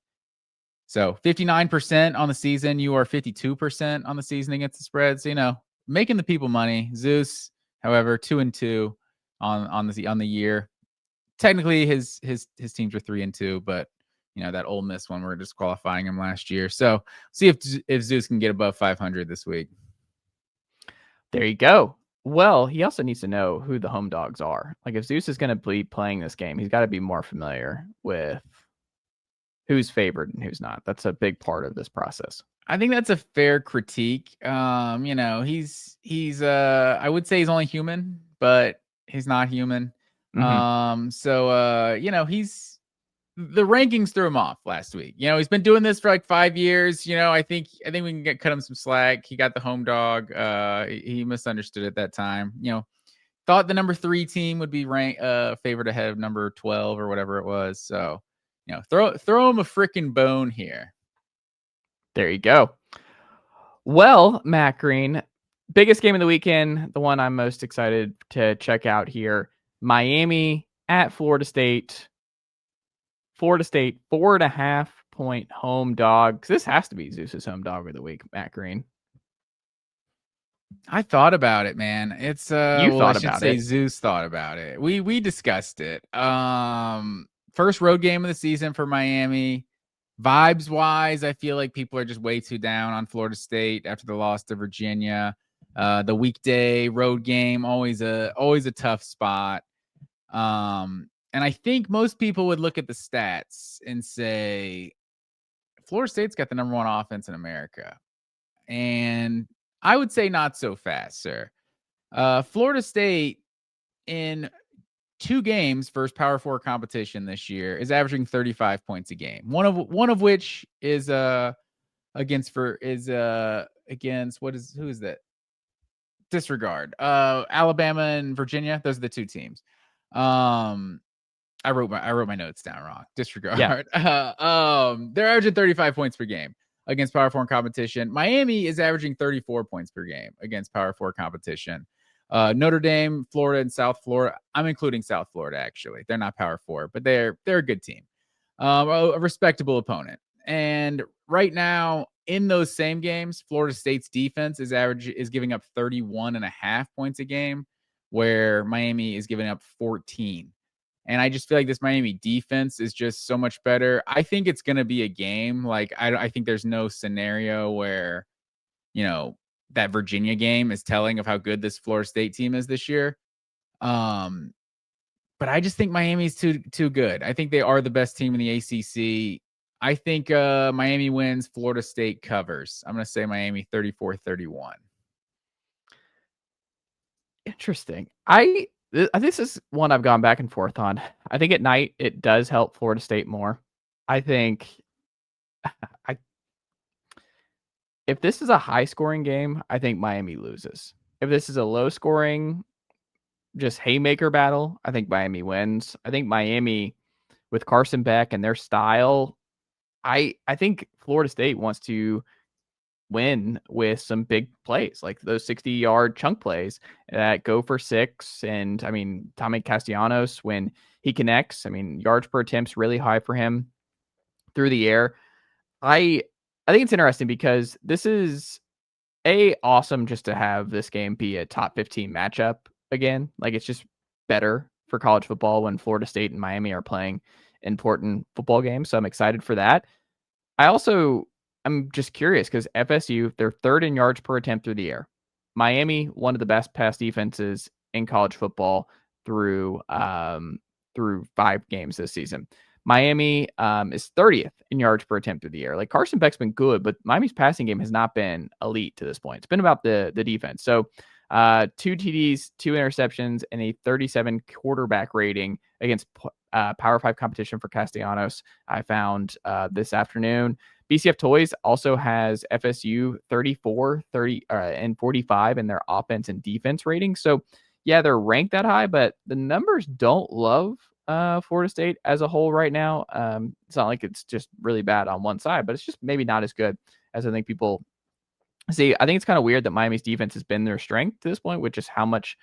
Speaker 3: so 59% on the season. You are 52% on the season against the spread. So, making the people money. Zeus, however, 2 and 2 on the year. Technically, his teams are 3 and 2, but that Ole Miss one, we're disqualifying him last year. So see if Zeus can get above 500 this week.
Speaker 2: There you go. Well, he also needs to know who the home dogs are. Like if Zeus is going to be playing this game, he's got to be more familiar with who's favored and who's not. That's a big part of this process.
Speaker 3: I think that's a fair critique. He's I would say he's only human, but he's not human.
Speaker 2: Mm-hmm.
Speaker 3: So he's the rankings threw him off last week. He's been doing this for like 5 years. I think we can cut him some slack. He got the home dog. He misunderstood at that time. Thought the number 3 team would be ranked favored ahead of number 12 or whatever it was. So, throw him a freaking bone here.
Speaker 2: There you go. Well, Matt Green, biggest game of the weekend, the one I'm most excited to check out here. Miami at Florida State. Florida State, 4.5 point home dog. This has to be Zeus's home dog of the week, Matt Green.
Speaker 3: I thought about it, man. It's Zeus thought about it. We discussed it. First road game of the season for Miami. Vibes wise, I feel like people are just way too down on Florida State after the loss to Virginia. The weekday road game, always a tough spot. And I think most people would look at the stats and say Florida State's got the number 1 offense in America. And I would say not so fast, sir. Florida State in 2 games versus Power 4 competition this year is averaging 35 points a game. One of which is against who is that? Disregard. Alabama and Virginia. Those are the 2 teams. I wrote my notes down wrong. Disregard. Yeah. They're averaging 35 points per game against Power 4 competition. Miami is averaging 34 points per game against Power 4 competition. Notre Dame, Florida, and South Florida. I'm including South Florida, actually. They're not Power 4, but they're a good team. A respectable opponent. And right now, in those same games, Florida State's defense is giving up 31.5 points a game, where Miami is giving up 14. And I just feel like this Miami defense is just so much better. I think it's going to be a game. Like, I think there's no scenario where, that Virginia game is telling of how good this Florida State team is this year. But I just think Miami's too good. I think they are the best team in the ACC. I think Miami wins, Florida State covers. I'm going to say Miami 34-31.
Speaker 2: Interesting. This is one I've gone back and forth on. I think at night it does help Florida State more. I think if this is a high scoring game, I think Miami loses. If this is a low scoring, just haymaker battle, I think Miami wins. I think Miami with Carson Beck and their style, I think Florida State wants to win with some big plays, like those 60-yard chunk plays that go for 6. And I mean, Tommy Castellanos, when he connects, I mean, yards per attempt's really high for him through the air. I think it's interesting because this is awesome just to have this game be a top 15 matchup again. Like, it's just better for college football when Florida State and Miami are playing important football games. So I'm excited for that. I'm just curious because FSU, they're 3rd in yards per attempt through the air. Miami, one of the best pass defenses in college football through 5 games this season. Miami is 30th in yards per attempt through the air. Like, Carson Beck's been good, but Miami's passing game has not been elite to this point. It's been about the defense. So 2 TDs, 2 interceptions, and a 37 quarterback rating against Power 5 competition for Castellanos, I found this afternoon. BCF Toys also has FSU 34, 30, and 45 in their offense and defense ratings. So, yeah, they're ranked that high, but the numbers don't love Florida State as a whole right now. It's not like it's just really bad on one side, but it's just maybe not as good as I think people see. I think it's kind of weird that Miami's defense has been their strength to this point, which is how much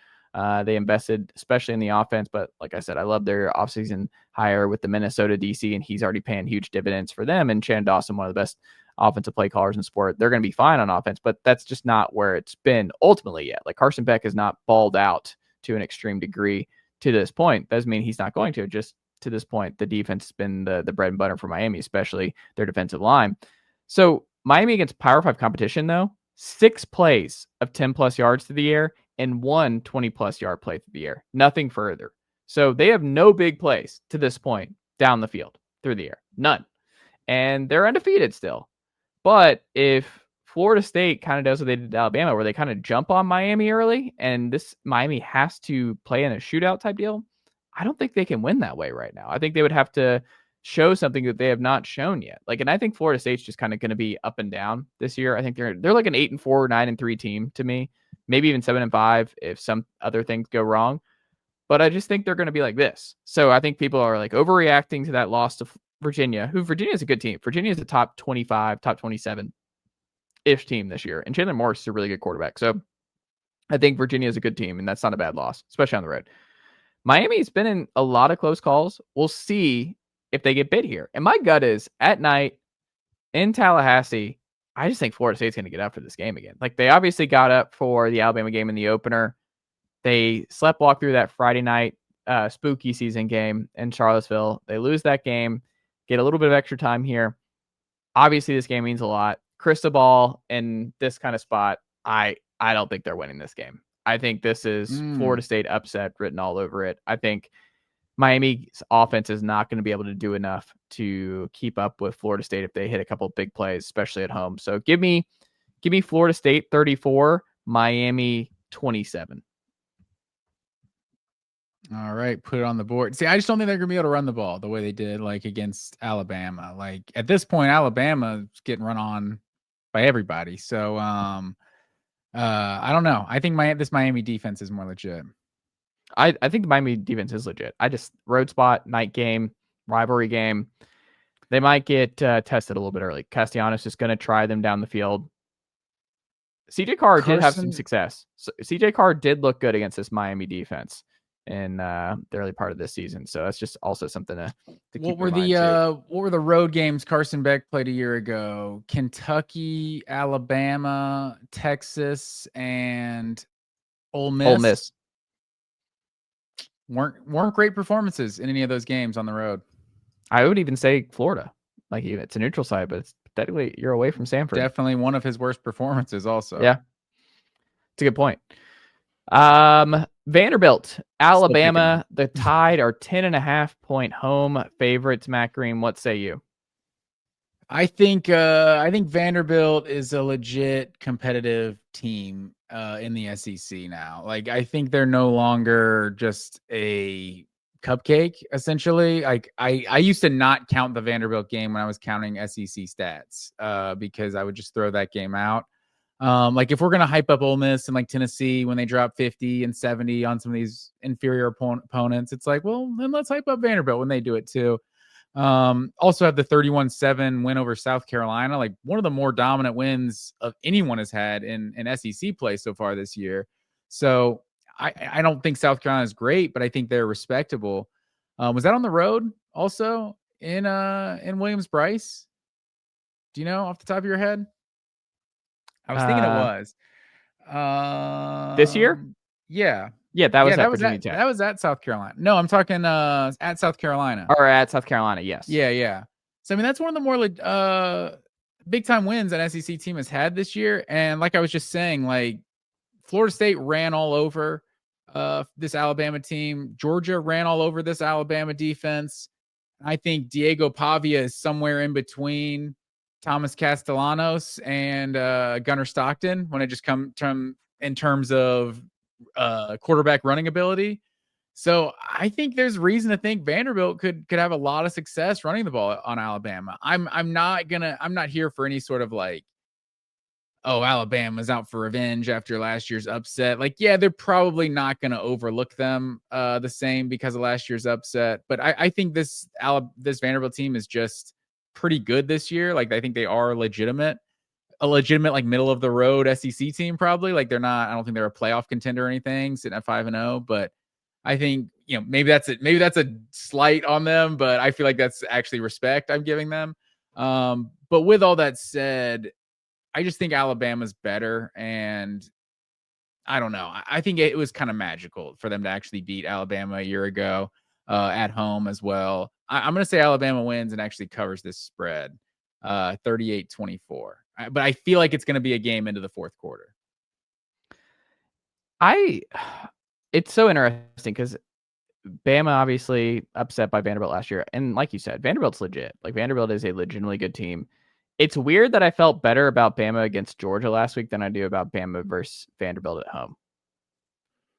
Speaker 2: they invested, especially in the offense. But like I said, I love their offseason hire with the Minnesota DC, and he's already paying huge dividends for them. And Shannon Dawson, one of the best offensive play callers in sport. They're going to be fine on offense, but that's just not where it's been ultimately yet. Like, Carson Beck has not balled out to an extreme degree to this point. Doesn't mean he's not going to. Just to this point, the defense has been the bread and butter for Miami, especially their defensive line. So Miami against Power 5 competition, though, 6 plays of 10-plus yards through the air and 1 20-plus yard play through the air. Nothing further. So they have no big plays to this point down the field through the air. None. And they're undefeated still. But if Florida State kind of does what they did to Alabama, where they kind of jump on Miami early, and this Miami has to play in a shootout type deal, I don't think they can win that way right now. I think they would have to show something that they have not shown yet. Like, and I think Florida State's just kind of going to be up and down this year. I think they're like an 8-4, 9-3 team to me, maybe even 7-5 if some other things go wrong. But I just think they're going to be like this. So I think people are like overreacting to that loss to Virginia, Virginia is a good team. Virginia is a top 25, top 27-ish team this year. And Chandler Morris is a really good quarterback. So I think Virginia is a good team, and that's not a bad loss, especially on the road. Miami's been in a lot of close calls. We'll see if they get bit here. And my gut is at night in Tallahassee, I just think Florida State's going to get up for this game again. Like, they obviously got up for the Alabama game in the opener. They sleptwalk through that Friday night spooky season game in Charlottesville. They lose that game, get a little bit of extra time here. Obviously, this game means a lot. Cristobal in this kind of spot, I don't think they're winning this game. I think this is Florida State upset written all over it. I think Miami's offense is not going to be able to do enough to keep up with Florida State if they hit a couple of big plays, especially at home. So give me Florida State 34, Miami 27.
Speaker 3: All right, put it on the board. See, I just don't think they're going to be able to run the ball the way they did like against Alabama. Like, at this point, Alabama's getting run on by everybody. So I don't know. I think this Miami defense is more legit.
Speaker 2: I think the Miami defense is legit. Road spot, night game, rivalry game. They might get tested a little bit early. Castellanos is going to try them down the field. CJ Carr did have some success. So CJ Carr did look good against this Miami defense in the early part of this season. So that's just also something to keep in mind.
Speaker 3: What were the road games Carson Beck played a year ago? Kentucky, Alabama, Texas, and Ole Miss. Weren't great performances in any of those games on the road.
Speaker 2: I would even say Florida. Like, it's a neutral site, but it's technically you're away from Samford.
Speaker 3: Definitely one of his worst performances also.
Speaker 2: Yeah. It's a good point. Vanderbilt, Alabama, the Tide are 10.5-point home favorites. Matt Green, what say you?
Speaker 3: I think Vanderbilt is a legit competitive team in the SEC now. Like, I think they're no longer just a cupcake, essentially. Like, I used to not count the Vanderbilt game when I was counting SEC stats because I would just throw that game out. Like, if we're going to hype up Ole Miss and like Tennessee when they drop 50 and 70 on some of these inferior opponents, it's like, well, then let's hype up Vanderbilt when they do it too. Also have the 31-7 win over South Carolina, like one of the more dominant wins of anyone has had in SEC play so far this year. So I don't think South Carolina is great, but I think they're respectable. Was that on the road also in Williams-Brice? Do you know off the top of your head? I was thinking it was.
Speaker 2: This year?
Speaker 3: Yeah.
Speaker 2: Yeah, that was at Virginia Tech.
Speaker 3: That was at South Carolina. No, I'm talking at South Carolina.
Speaker 2: Or at South Carolina, yes.
Speaker 3: Yeah. So, I mean, that's one of the more big-time wins an SEC team has had this year. And like I was just saying, like, Florida State ran all over this Alabama team. Georgia ran all over this Alabama defense. I think Diego Pavia is somewhere in between Thomas Castellanos and Gunnar Stockton when it just comes in terms of quarterback running ability. So I think there's reason to think Vanderbilt could have a lot of success running the ball on Alabama. I'm not here for any sort of like, oh, Alabama's out for revenge after last year's upset. Like, yeah, they're probably not going to overlook them the same because of last year's upset. But I think this Vanderbilt team is just pretty good this year. Like, I think they are a legitimate like middle of the road SEC team, probably. Like, they're not, I don't think they're a playoff contender or anything, sitting at 5-0, but I think, maybe that's a slight on them, but I feel like that's actually respect I'm giving them. But with all that said, I just think Alabama's better, and I don't know. I think it was kind of magical for them to actually beat Alabama a year ago at home as well. I'm going to say Alabama wins and actually covers this spread, 38-24. But I feel like it's going to be a game into the fourth quarter.
Speaker 2: It's so interesting because Bama obviously upset by Vanderbilt last year. And like you said, Vanderbilt's legit. Like, Vanderbilt is a legitimately good team. It's weird that I felt better about Bama against Georgia last week than I do about Bama versus Vanderbilt at home.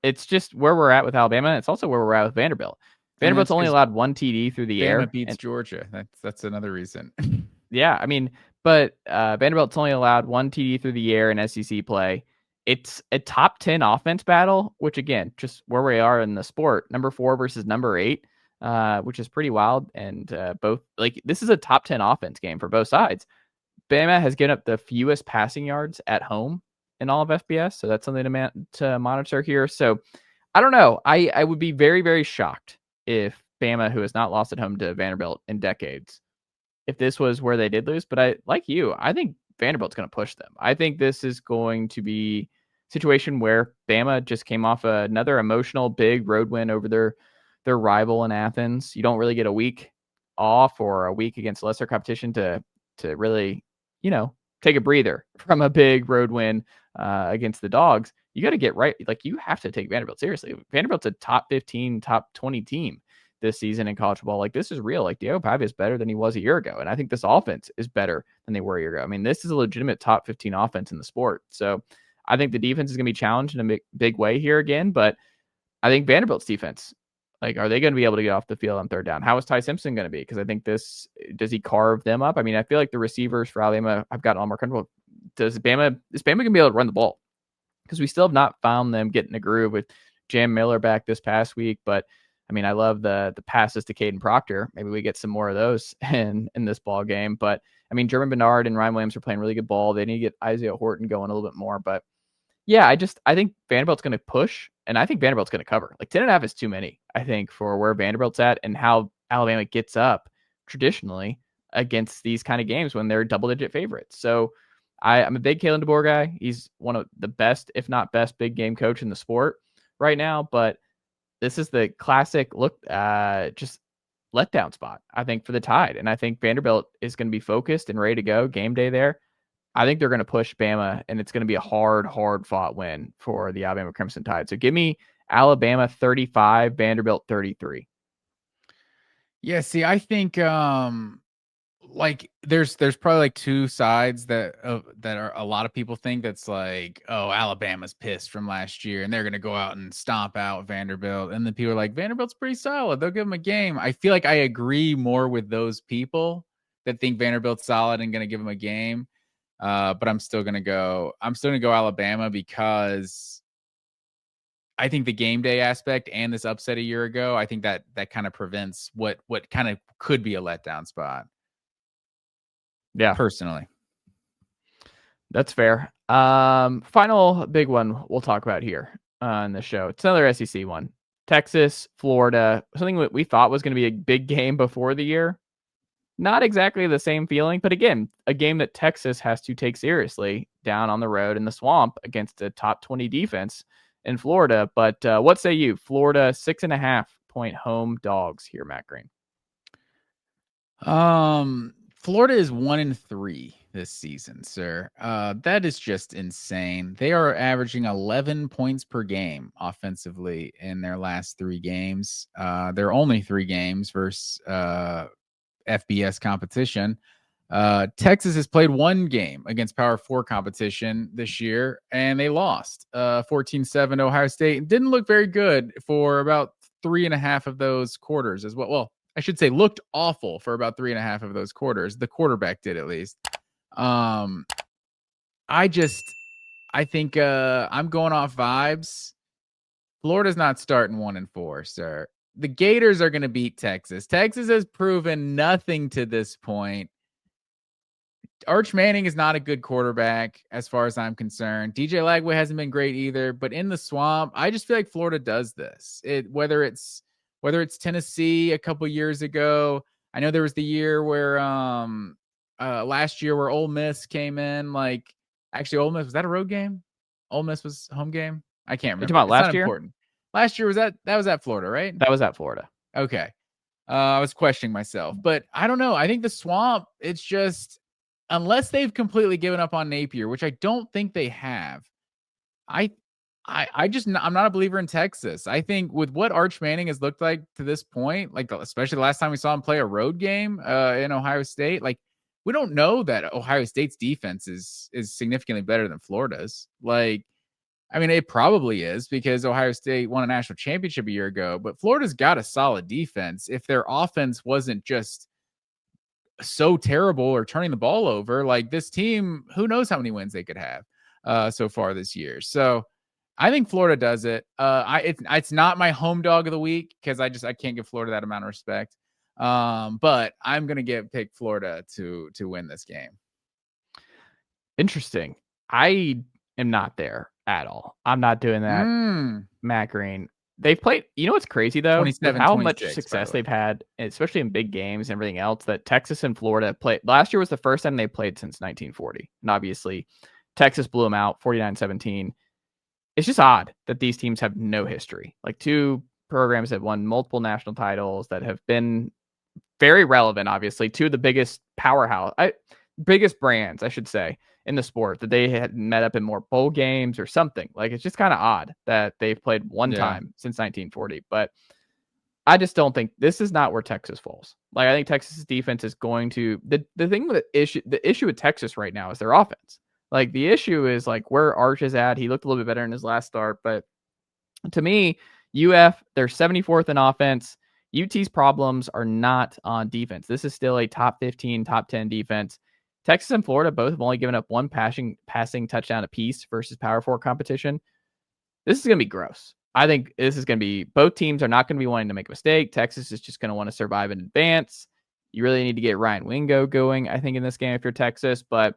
Speaker 2: It's just where we're at with Alabama. It's also where we're at with Vanderbilt. Vanderbilt's only allowed 1 TD through the air.
Speaker 3: Bama beats Georgia. That's another reason.
Speaker 2: Yeah, I mean, but Vanderbilt's only allowed 1 TD through the air in SEC play. It's a top 10 offense battle, which again, just where we are in the sport, number 4 versus number 8, which is pretty wild. And both, like, this is a top 10 offense game for both sides. Bama has given up the fewest passing yards at home in all of FBS, so that's something to monitor here. So I don't know. I would be very, very shocked if Bama, who has not lost at home to Vanderbilt in decades, if this was where they did lose. But I think Vanderbilt's going to push them. I think this is going to be a situation where Bama just came off another emotional big road win over their rival in Athens. You don't really get a week off or a week against lesser competition to really, take a breather from a big road win against the Dogs. You got to get right. Like, you have to take Vanderbilt seriously. Vanderbilt's a top 15, top 20 team this season in college football. Like, this is real. Like, Diego Pavia is better than he was a year ago. And I think this offense is better than they were a year ago. I mean, this is a legitimate top 15 offense in the sport. So I think the defense is going to be challenged in a big way here again. But I think Vanderbilt's defense, like, are they going to be able to get off the field on third down? How is Ty Simpson going to be? Because I think does he carve them up? I mean, I feel like the receivers for Alabama have gotten a lot more comfortable. Is Bama going to be able to run the ball? Because we still have not found them getting a groove with Jam Miller back this past week. But I mean, I love the passes to Caden Proctor. Maybe we get some more of those in this ball game. But I mean, German Bernard and Ryan Williams are playing really good ball. They need to get Isaiah Horton going a little bit more. But yeah, I think Vanderbilt's going to push, and I think Vanderbilt's going to cover. Like, 10.5 is too many, I think, for where Vanderbilt's at and how Alabama gets up traditionally against these kind of games when they're double-digit favorites. So I'm a big Kalen DeBoer guy. He's one of the best, if not best, big game coach in the sport right now. But this is the classic just letdown spot, I think, for the Tide. And I think Vanderbilt is going to be focused and ready to go game day there. I think they're going to push Bama, and it's going to be a hard fought win for the Alabama Crimson Tide. So give me Alabama 35, Vanderbilt 33.
Speaker 3: Yeah, see, I think there's probably like two sides that are a lot of people think that's like, oh, Alabama's pissed from last year and they're going to go out and stomp out Vanderbilt. And then people are like, Vanderbilt's pretty solid. They'll give them a game. I feel like I agree more with those people that think Vanderbilt's solid and going to give them a game. But I'm still going to go Alabama because I think the game day aspect and this upset a year ago, I think that kind of prevents what kind of could be a letdown spot.
Speaker 2: Yeah.
Speaker 3: Personally.
Speaker 2: That's fair. Final big one we'll talk about here on the show. It's another SEC one. Texas, Florida, something that we thought was going to be a big game before the year. Not exactly the same feeling, but again, a game that Texas has to take seriously down on the road in the swamp against a top 20 defense in Florida. But what say you? Florida 6.5 point home dogs here, Matt Green.
Speaker 3: Florida is 1-3 this season, sir. That is just insane. They are averaging 11 points per game offensively in their last 3 games. They're only 3 games versus FBS competition. Texas has played 1 game against Power 4 competition this year, and they lost 14-7 to Ohio State. It didn't look very good for about 3.5 of those quarters as well. Well, I should say looked awful for about 3.5 of those quarters. The quarterback did, at least. I think I'm going off vibes. Florida's not starting 1-4, sir. The Gators are going to beat Texas. Texas has proven nothing to this point. Arch Manning is not a good quarterback as far as I'm concerned. DJ Lagway hasn't been great either, but in the swamp, I just feel like Florida does this. Whether it's Tennessee a couple years ago. I know there was the year where last year where Ole Miss came in. Like, actually, Ole Miss, was that a road game? Ole Miss was home game. I can't remember.
Speaker 2: You're talking about last year?
Speaker 3: Important. Last year that was at Florida, right?
Speaker 2: That was at Florida.
Speaker 3: Okay. I was questioning myself, but I don't know. I think the swamp, it's just, unless they've completely given up on Napier, which I don't think they have. I'm not a believer in Texas. I think with what Arch Manning has looked like to this point, like especially the last time we saw him play a road game in Ohio State, like we don't know that Ohio State's defense is significantly better than Florida's. Like I mean, it probably is because Ohio State won a national championship a year ago, but Florida's got a solid defense. If their offense wasn't just so terrible or turning the ball over, like this team, who knows how many wins they could have so far this year. So I think Florida does it. It's not my home dog of the week because I can't give Florida that amount of respect. But I'm gonna pick Florida to win this game.
Speaker 2: Interesting. I am not there at all. I'm not doing that. Matt Green. They've played, you know what's crazy though? With how much success they've had, especially in big games and everything else, that Texas and Florida played. Last year was the first time they played since 1940. And obviously, Texas blew them out 49-17. It's just odd that these teams have no history. Like two programs that won multiple national titles that have been very relevant, obviously, two of the biggest biggest brands, I should say, in the sport, that they had met up in more bowl games or something. Like, it's just kind of odd that they've played one time since 1940. But I just don't think this is not where Texas falls. Like, I think Texas's defense is going to the issue with Texas right now is their offense. Like, the issue is like where Arch is at. He looked a little bit better in his last start, but to me, UF, they're 74th in offense. UT's problems are not on defense. This is still a top 15, top 10 defense. Texas and Florida both have only given up one passing touchdown apiece versus Power 4 competition. This is going to be gross. I think this is going to be, both teams are not going to be wanting to make a mistake. Texas is just going to want to survive and advance. You really need to get Ryan Wingo going, I think, in this game if you're Texas. But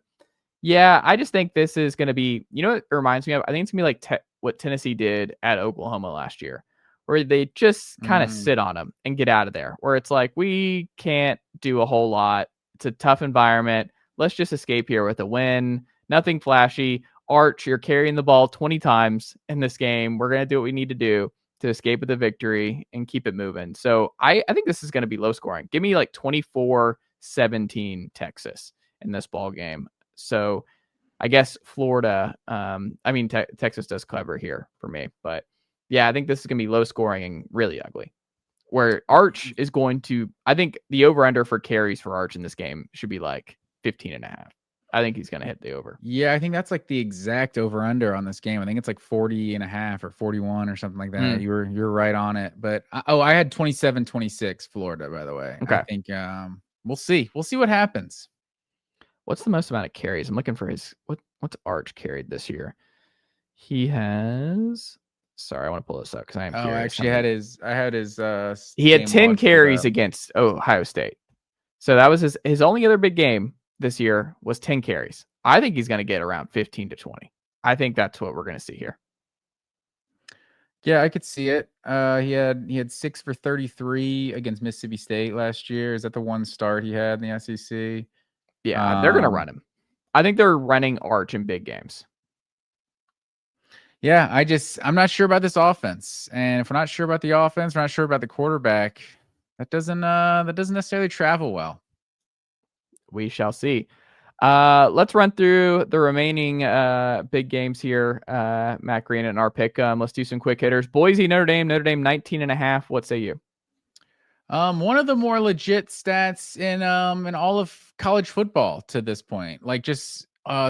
Speaker 2: yeah, I just think this is going to be, you know what it reminds me of? I think it's going to be like what Tennessee did at Oklahoma last year, where they just kind of sit on them and get out of there, where it's like, we can't do a whole lot. It's a tough environment. Let's just escape here with a win. Nothing flashy. Arch, you're carrying the ball 20 times in this game. We're going to do what we need to do to escape with the victory and keep it moving. So I think this is going to be low scoring. Give me like 24-17 Texas in this ball game. So I guess Florida, Texas does cover here for me. But yeah, I think this is going to be low scoring and really ugly. Where Arch is going to, I think the over-under for carries for Arch in this game should be like 15.5. I think he's going to hit the over.
Speaker 3: Yeah, I think that's like the exact over-under on this game. I think it's like 40.5 or 41 or something like that. You're right on it. But I had 27-26 Florida, by the way.
Speaker 2: Okay.
Speaker 3: I think we'll see. We'll see what happens.
Speaker 2: What's the most amount of carries? I'm looking for what's Arch carried this year. He has. Sorry, I want to pull this up because I am curious.
Speaker 3: Actually, I had his.
Speaker 2: He had 10 carries against Ohio State. So that was his only other big game this year was 10 carries. I think he's going to get around 15 to 20. I think that's what we're going to see here.
Speaker 3: Yeah, I could see it. He had 6 for 33 against Mississippi State last year. Is that the one start he had in the SEC?
Speaker 2: Yeah, they're going to run him. I think they're running Arch in big games.
Speaker 3: Yeah, I'm not sure about this offense. And if we're not sure about the offense, we're not sure about the quarterback. That doesn't necessarily travel well.
Speaker 2: We shall see. Let's run through the remaining big games here. Matt Green and our pick. Let's do some quick hitters. Boise, Notre Dame 19.5. What say you?
Speaker 3: One of the more legit stats in all of college football to this point, like just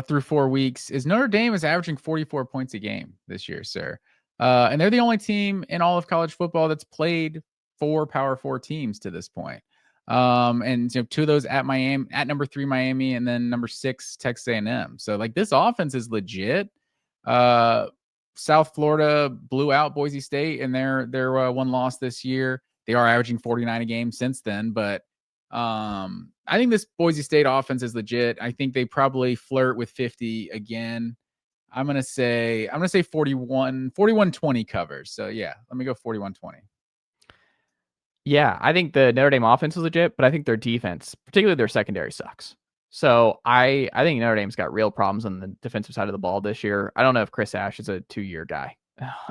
Speaker 3: through 4 weeks, is Notre Dame is averaging 44 points a game this year, sir. And they're the only team in all of college football that's played 4 Power 4 teams to this point. And 2 of those at Miami, at number 3 Miami, and then number 6 Texas A&M. So like this offense is legit. South Florida blew out Boise State in their one loss this year. They are averaging 49 a game since then, but I think this Boise State offense is legit. I think they probably flirt with 50 again. I'm gonna say 41-20 covers. So yeah, let me go 41-20.
Speaker 2: Yeah, I think the Notre Dame offense is legit, but I think their defense, particularly their secondary, sucks. So I think Notre Dame's got real problems on the defensive side of the ball this year. I don't know if Chris Ash is a 2-year guy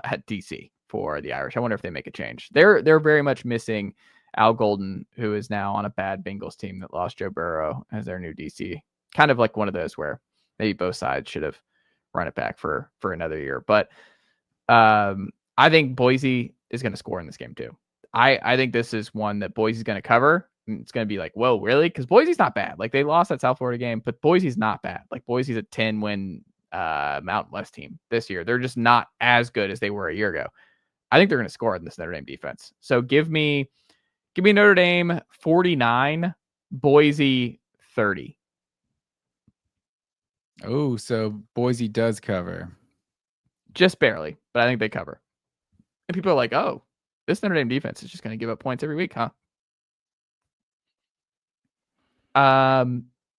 Speaker 2: at DC for the Irish. I wonder if they make a change. They're very much missing Al Golden, who is now on a bad Bengals team that lost Joe Burrow as their new DC. Kind of like one of those where maybe both sides should have run it back for another year. But I think Boise is going to score in this game too. I think this is one that Boise's going to cover. It's going to be like, whoa, really? Because Boise's not bad. Like they lost that South Florida game, but Boise's not bad. Like Boise's a 10-win Mountain West team this year. They're just not as good as they were a year ago. I think they're going to score in this Notre Dame defense. So give me Notre Dame 49, Boise 30.
Speaker 3: Oh, so Boise does cover.
Speaker 2: Just barely, but I think they cover. And people are like, oh, this Notre Dame defense is just going to give up points every week, huh?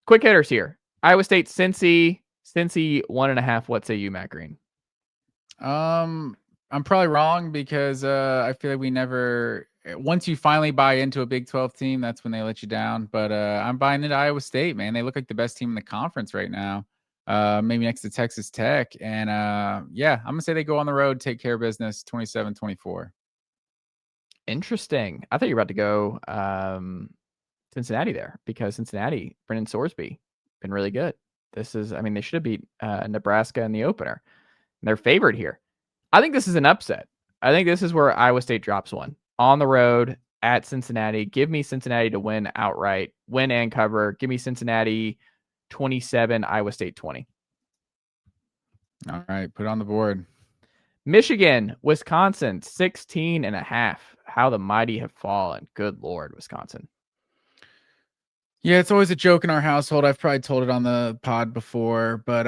Speaker 2: Quick hitters here. Iowa State, Cincy 1.5. What say you, Matt Green?
Speaker 3: I'm probably wrong because I feel like we never. Once you finally buy into a Big 12 team, that's when they let you down. But I'm buying into Iowa State, man. They look like the best team in the conference right now. Maybe next to Texas Tech. And yeah, I'm gonna say they go on the road, take care of business, 27-24.
Speaker 2: Interesting. I thought you were about to go Cincinnati there, because Cincinnati, Brennan Sorsby, been really good. They should have beat Nebraska in the opener. And they're favored here. I think this is an upset. I think this is where Iowa State drops one. On the road at Cincinnati. Give me Cincinnati to win outright, win and cover. Give me Cincinnati 27, Iowa State 20.
Speaker 3: All right, put it on the board.
Speaker 2: Michigan, Wisconsin, 16.5. How the mighty have fallen. Good Lord, Wisconsin.
Speaker 3: Yeah, it's always a joke in our household. I've probably told it on the pod before, but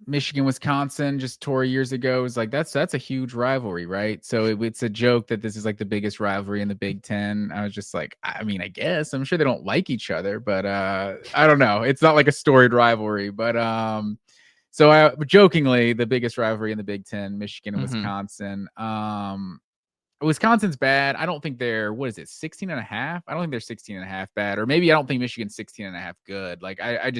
Speaker 3: Michigan, Wisconsin just tore years ago. It was like that's a huge rivalry, right? So it's a joke that this is like the biggest rivalry in the Big Ten. I was just like, I mean, I guess I'm sure they don't like each other, but I don't know. It's not like a storied rivalry, but so jokingly, the biggest rivalry in the Big Ten, Michigan and Wisconsin. Wisconsin's bad. I don't think they're, 16.5? I don't think they're 16.5 bad. Or maybe I don't think Michigan's 16.5 good. Like, I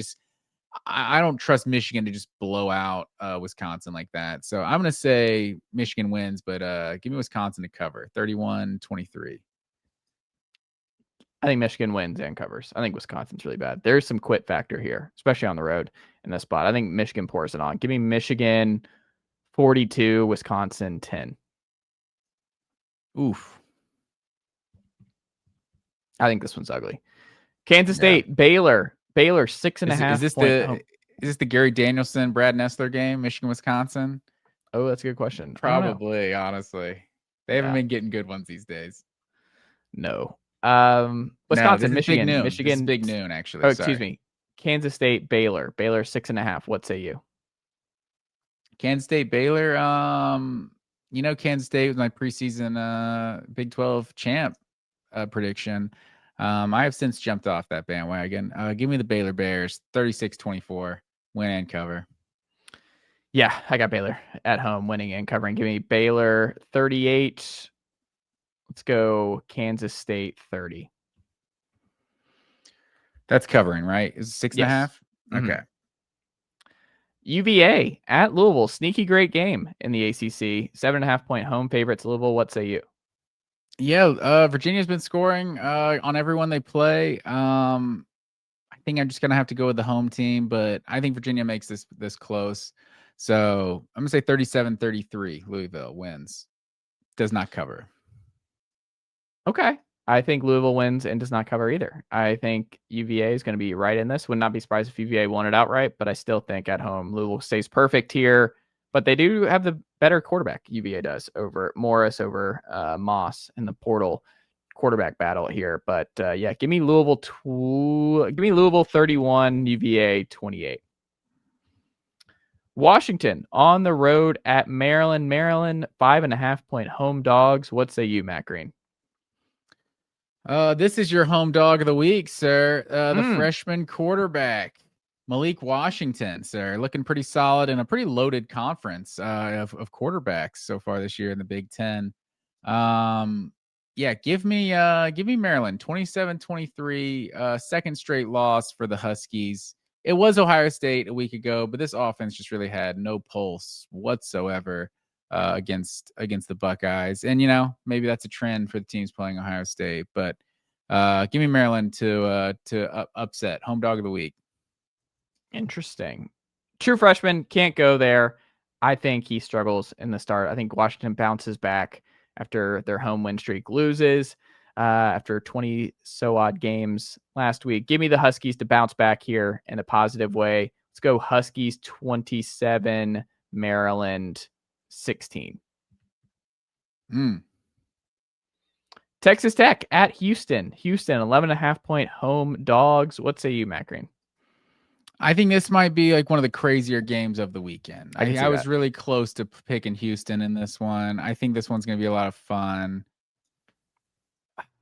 Speaker 3: don't trust Michigan to just blow out Wisconsin like that. So I'm going to say Michigan wins, but give me Wisconsin to cover, 31-23.
Speaker 2: I think Michigan wins and covers. I think Wisconsin's really bad. There's some quit factor here, especially on the road in this spot. I think Michigan pours it on. Give me Michigan 42, Wisconsin 10.
Speaker 3: Oof.
Speaker 2: I think this one's ugly. Kansas State, Baylor 6.5.
Speaker 3: Is this the Gary Danielson, Brad Nessler game, Michigan, Wisconsin?
Speaker 2: Oh, that's a good question.
Speaker 3: Probably, honestly. They haven't been getting good ones these days.
Speaker 2: No. Wisconsin, Michigan. Michigan.
Speaker 3: This is big noon, actually.
Speaker 2: Oh, excuse me. Kansas State, Baylor 6.5. What say you?
Speaker 3: Kansas State, Baylor. Kansas State was my preseason Big 12 champ prediction. I have since jumped off that bandwagon. Give me the Baylor Bears, 36-24, win and cover.
Speaker 2: Yeah, I got Baylor at home, winning and covering. Give me Baylor 38. Let's go Kansas State 30.
Speaker 3: That's covering, right? Is it 6.5?
Speaker 2: Yes.
Speaker 3: Okay.
Speaker 2: UVA at Louisville. Sneaky great game in the ACC. 7.5-point home favorites. Louisville, what say you?
Speaker 3: Yeah, Virginia's been scoring on everyone they play. I think I'm just going to have to go with the home team, but I think Virginia makes this close. So I'm going to say 37-33. Louisville wins. Does not cover.
Speaker 2: Okay. I think Louisville wins and does not cover either. I think UVA is going to be right in this. Would not be surprised if UVA won it outright, but I still think at home Louisville stays perfect here. But they do have the better quarterback, UVA does, over Morris, over Moss in the portal quarterback battle here. But yeah, give me Louisville 31, UVA 28. Washington on the road at Maryland. Maryland 5.5-point home dogs. What say you, Matt Green?
Speaker 3: This is your home dog of the week, sir. The freshman quarterback, Malik Washington, sir, looking pretty solid in a pretty loaded conference of quarterbacks so far this year in the Big Ten. Yeah, give me Maryland 27-23, second straight loss for the Huskies. It was Ohio State a week ago, but this offense just really had no pulse whatsoever against the Buckeyes. And, maybe that's a trend for the teams playing Ohio State. But give me Maryland to upset. Home dog of the week.
Speaker 2: Interesting. True freshman, can't go there. I think he struggles in the start. I think Washington bounces back after their home win streak loses after 20 so odd games last week. Give me the Huskies to bounce back here in a positive way. Let's go Huskies 27, Maryland 16. Texas Tech at Houston. Houston, 11.5-point home dogs. What say you, Matt Green?
Speaker 3: I think this might be like one of the crazier games of the weekend.
Speaker 2: I
Speaker 3: was really close to picking Houston in this one. I think this one's going to be a lot of fun.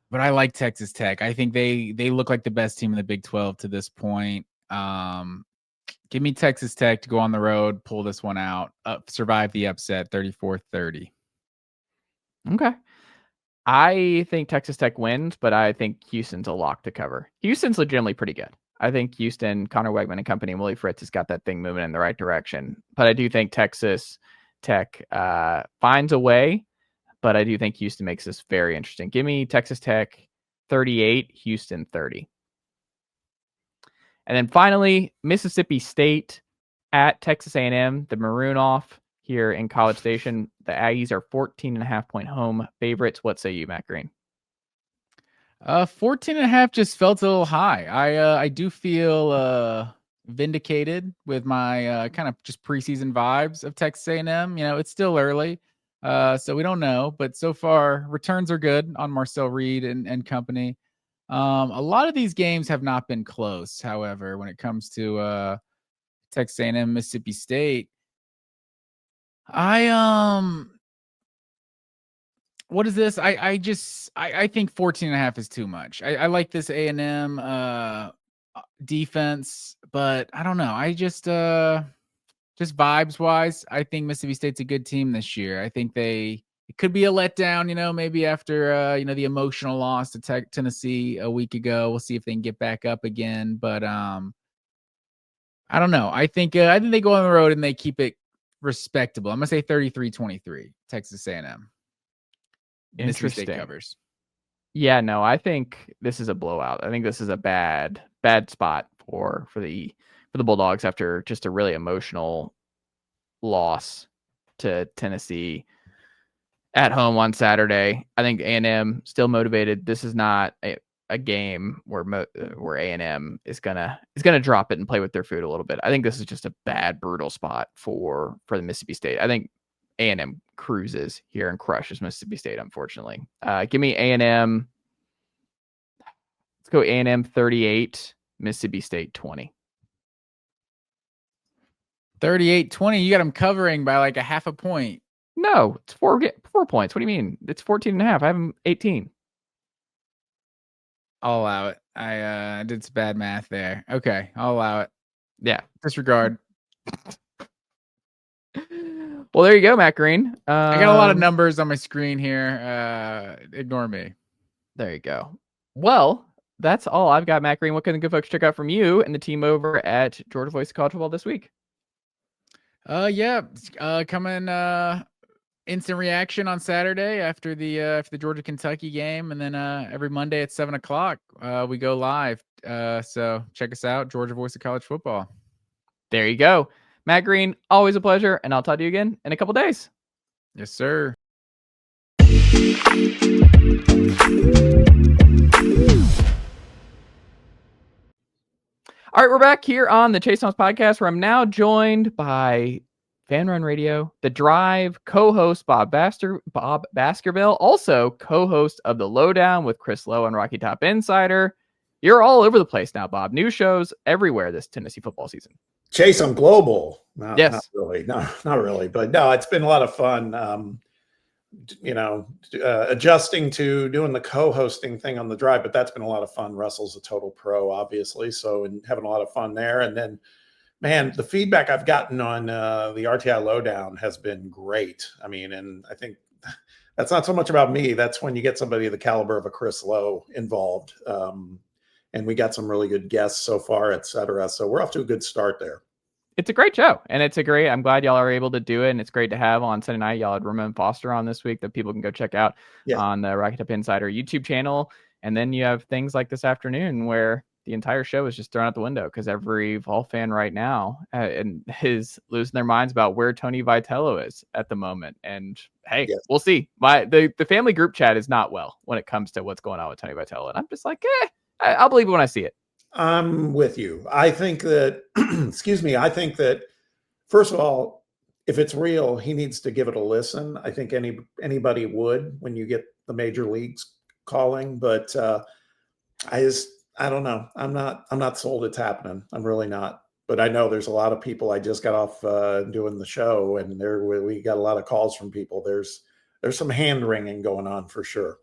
Speaker 3: But I like Texas Tech. I think they look like the best team in the Big 12 to this point. Give me Texas Tech to go on the road, pull this one out, survive the upset, 34-30.
Speaker 2: Okay. I think Texas Tech wins, but I think Houston's a lock to cover. Houston's legitimately pretty good. I think Houston, Connor Wegman and company, and Willie Fritz has got that thing moving in the right direction. But I do think Texas Tech finds a way, but I do think Houston makes this very interesting. Give me Texas Tech 38, Houston 30. And then finally, Mississippi State at Texas A&M, the Maroon off here in College Station. The Aggies are 14.5-point home favorites. What say you, Matt Green?
Speaker 3: 14.5 just felt a little high. I do feel vindicated with my kind of just preseason vibes of Texas A&M. It's still early, so we don't know. But so far, returns are good on Marcel Reed and company. A lot of these games have not been close. However, when it comes to Texas A&M, Mississippi State, what is this? I think 14.5 is too much. I like this A&M defense, but I don't know. I just vibes wise, I think Mississippi State's a good team this year. I think it could be a letdown, maybe after the emotional loss to Tennessee a week ago. We'll see if they can get back up again. But I don't know. I think they go on the road and they keep it respectable. I'm gonna say 33-23, Texas A&M.
Speaker 2: Interesting.
Speaker 3: State covers.
Speaker 2: Yeah, no, I think this is a blowout. I think this is a bad spot for the Bulldogs after just a really emotional loss to Tennessee at home on Saturday. I think A&M still motivated. This is not a game where A&M is gonna drop it and play with their food a little bit. I think this is just a bad, brutal spot for the Mississippi State. I think A&M cruises here and crushes Mississippi State, unfortunately. Give me A&M. Let's go A&M 38, Mississippi State 20.
Speaker 3: 38-20. You got them covering by like a half a point.
Speaker 2: No, it's 4 points. What do you mean? It's 14.5. I have them 18.
Speaker 3: I'll allow it. I did some bad math there. Okay, I'll allow it.
Speaker 2: Yeah.
Speaker 3: Disregard.
Speaker 2: Well, there you go, Matt Green.
Speaker 3: I got a lot of numbers on my screen here. Ignore me.
Speaker 2: There you go. Well, that's all I've got, Matt Green. What can the good folks check out from you and the team over at Georgia Voice of College Football this week?
Speaker 3: Coming instant reaction on Saturday after the Georgia Kentucky game, and then every Monday at 7:00 we go live. So check us out, Georgia Voice of College Football.
Speaker 2: There you go, Matt Green. Always a pleasure, and I'll talk to you again in a couple days.
Speaker 3: Yes, sir.
Speaker 2: All right, we're back here on the Chase Thomas podcast, where I'm now joined by FANRUN Radio, The Drive, co-host Bob Baskerville, also co-host of The Lowdown with Chris Lowe and Rocky Top Insider. You're all over the place now, Bob. New shows everywhere this Tennessee football season.
Speaker 4: Chase, I'm global.
Speaker 2: Yes.
Speaker 4: Not really. No, not really. But no, it's been a lot of fun. Adjusting to doing the co-hosting thing on The Drive, but that's been a lot of fun. Russell's a total pro, obviously, so and having a lot of fun there. And then, man, the feedback I've gotten on the RTI Lowdown has been great. I mean, and I think that's not so much about me. That's when you get somebody of the caliber of a Chris Lowe involved. And we got some really good guests so far, et cetera. So we're off to a good start there.
Speaker 2: It's a great show, and I'm glad y'all are able to do it, and it's great to have on Sunday night. Y'all had Ramon Foster on this week that people can go check out on the Rocky Top Insider YouTube channel. And then you have things like this afternoon where the entire show is just thrown out the window because every Vol fan right now is losing their minds about where Tony Vitello is at the moment. And hey, we'll see. The family group chat is not well when it comes to what's going on with Tony Vitello. And I'm just like, I'll believe it when I see it.
Speaker 4: I'm with you. I think that, excuse me, I think that, first of all, if it's real, he needs to give it a listen. I think anybody would when you get the major leagues calling, but I don't know. I'm not sold it's happening. I'm really not. But I know there's a lot of people. I just got off doing the show, and we got a lot of calls from people. There's some hand wringing going on for sure.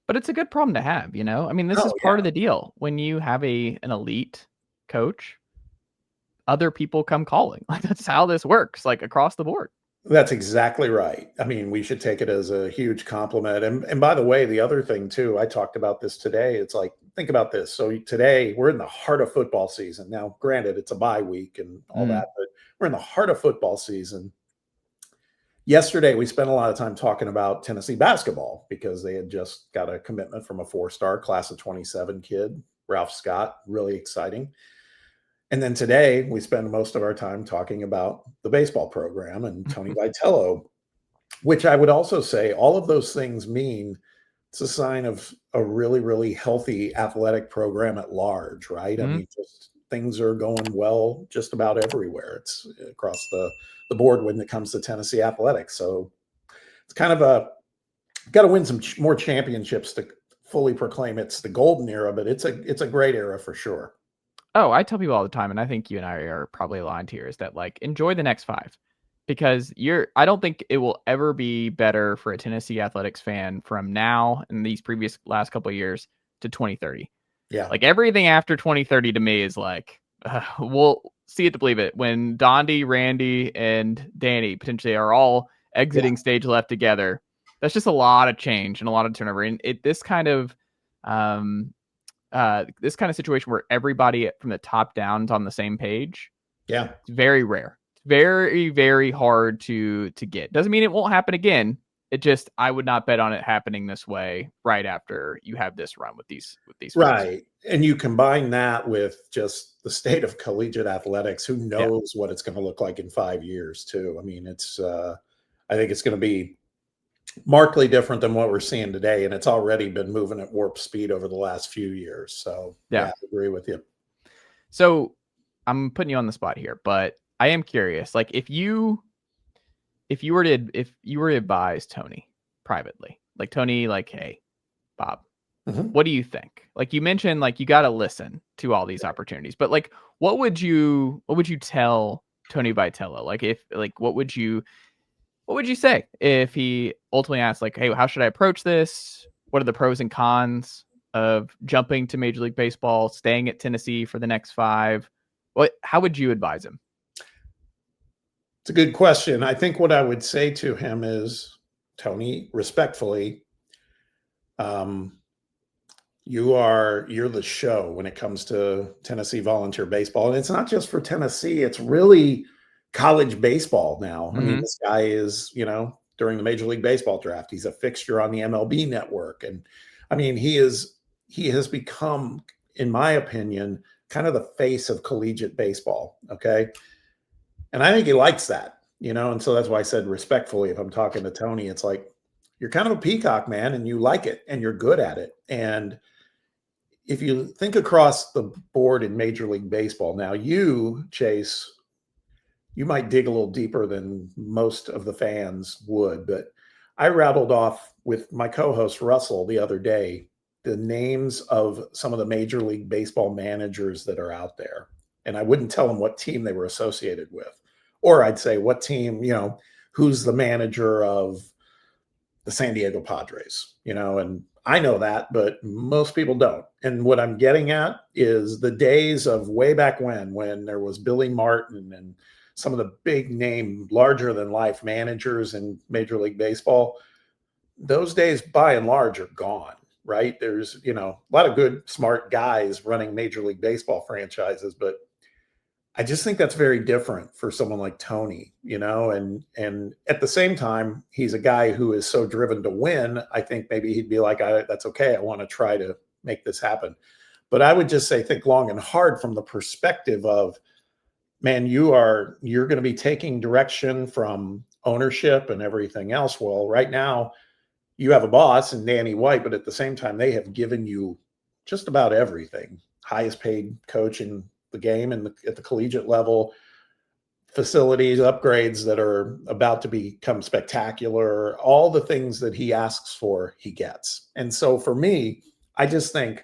Speaker 2: But it's a good problem to have, you know? I mean, this is part of the deal. When you have an elite coach, other people come calling. Like, that's how this works, like, across the board.
Speaker 4: That's exactly right. I mean, we should take it as a huge compliment. And by the way, the other thing too, I talked about this today. It's like, think about this. So today we're in the heart of football season. Now, granted, it's a bye week and all that, but we're in the heart of football season. Yesterday, we spent a lot of time talking about Tennessee basketball because they had just got a commitment from a 4-star class of 27 kid, Ralph Scott, really exciting. And then today, we spend most of our time talking about the baseball program and Tony Vitello, which I would also say all of those things mean it's a sign of a really, really healthy athletic program at large, right? I mean, just things are going well just about everywhere. It's across the board when it comes to Tennessee athletics. So it's kind of got to win some more championships to fully proclaim it's the golden era, but it's a great era for sure.
Speaker 2: Oh, I tell people all the time, and I think you and I are probably aligned here, is that, like, enjoy the next 5, because I don't think it will ever be better for a Tennessee athletics fan from now and these previous last couple of years to 2030.
Speaker 4: Yeah.
Speaker 2: Like, everything after 2030 to me is like, we'll see it to believe it. When Dondi, Randy, and Danny potentially are all exiting stage left together, that's just a lot of change and a lot of turnover. And this kind of situation where everybody from the top down is on the same page.
Speaker 4: Yeah.
Speaker 2: It's very rare. It's very, very hard to get. Doesn't mean it won't happen again. It just, I would not bet on it happening this way right after you have this run with these
Speaker 4: right. Folks. And you combine that with just the state of collegiate athletics, who knows what it's going to look like in 5 years too. I mean, it's I think it's going to be markedly different than what we're seeing today, and it's already been moving at warp speed over the last few years. So yeah, I agree with you.
Speaker 2: So I'm putting you on the spot here, but I am curious, like, if you were to advise Tony privately, like, Tony, like, hey, Bob, what do you think? Like, you mentioned, like, you got to listen to all these opportunities, but, like, what would you tell Tony Vitello? Like, what would you say if he ultimately asked, like, hey, how should I approach this? What are the pros and cons of jumping to Major League Baseball, staying at Tennessee for the next 5? How would you advise him?
Speaker 4: It's a good question. I think what I would say to him is, Tony, respectfully, you're the show when it comes to Tennessee volunteer baseball. And it's not just for Tennessee, it's really college baseball now. I mean, this guy is, during the Major League Baseball draft, he's a fixture on the MLB network. And I mean, he has become, in my opinion, kind of the face of collegiate baseball. Okay. And I think he likes that, and so that's why I said respectfully, if I'm talking to Tony, it's like, you're kind of a peacock, man, and you like it and you're good at it. And if you think across the board in Major League Baseball now, you, Chase, you might dig a little deeper than most of the fans would, but I rattled off with my co-host Russell the other day the names of some of the Major League Baseball managers that are out there. And I wouldn't tell him what team they were associated with. Or I'd say what team, who's the manager of the San Diego Padres, and I know that, but most people don't. And what I'm getting at is the days of way back when there was Billy Martin and some of the big name, larger than life managers in Major League Baseball, those days by and large are gone, right? There's, a lot of good, smart guys running Major League Baseball franchises, but I just think that's very different for someone like Tony, and at the same time, he's a guy who is so driven to win. I think maybe he'd be like, that's okay. I want to try to make this happen. But I would just say, think long and hard from the perspective of, man, you're going to be taking direction from ownership and everything else. Well, right now you have a boss and Danny White, but at the same time, they have given you just about everything. highest paid coach in the game and at the collegiate level, facilities, upgrades that are about to become spectacular, all the things that he asks for, he gets. And so for me, I just think,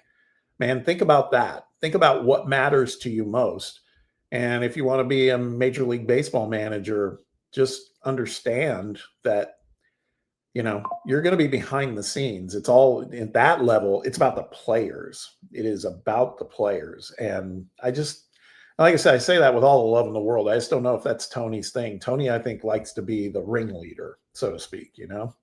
Speaker 4: man, think about that. Think about what matters to you most. And if you want to be a Major League Baseball manager, just understand that, you know, you're going to be behind the scenes. It's all at that level. It's about the players. It is about the players. And I just, like I said, I say that with all the love in the world. I just don't know if that's Tony's thing. Tony, I think, likes to be the ringleader, so to speak, you know?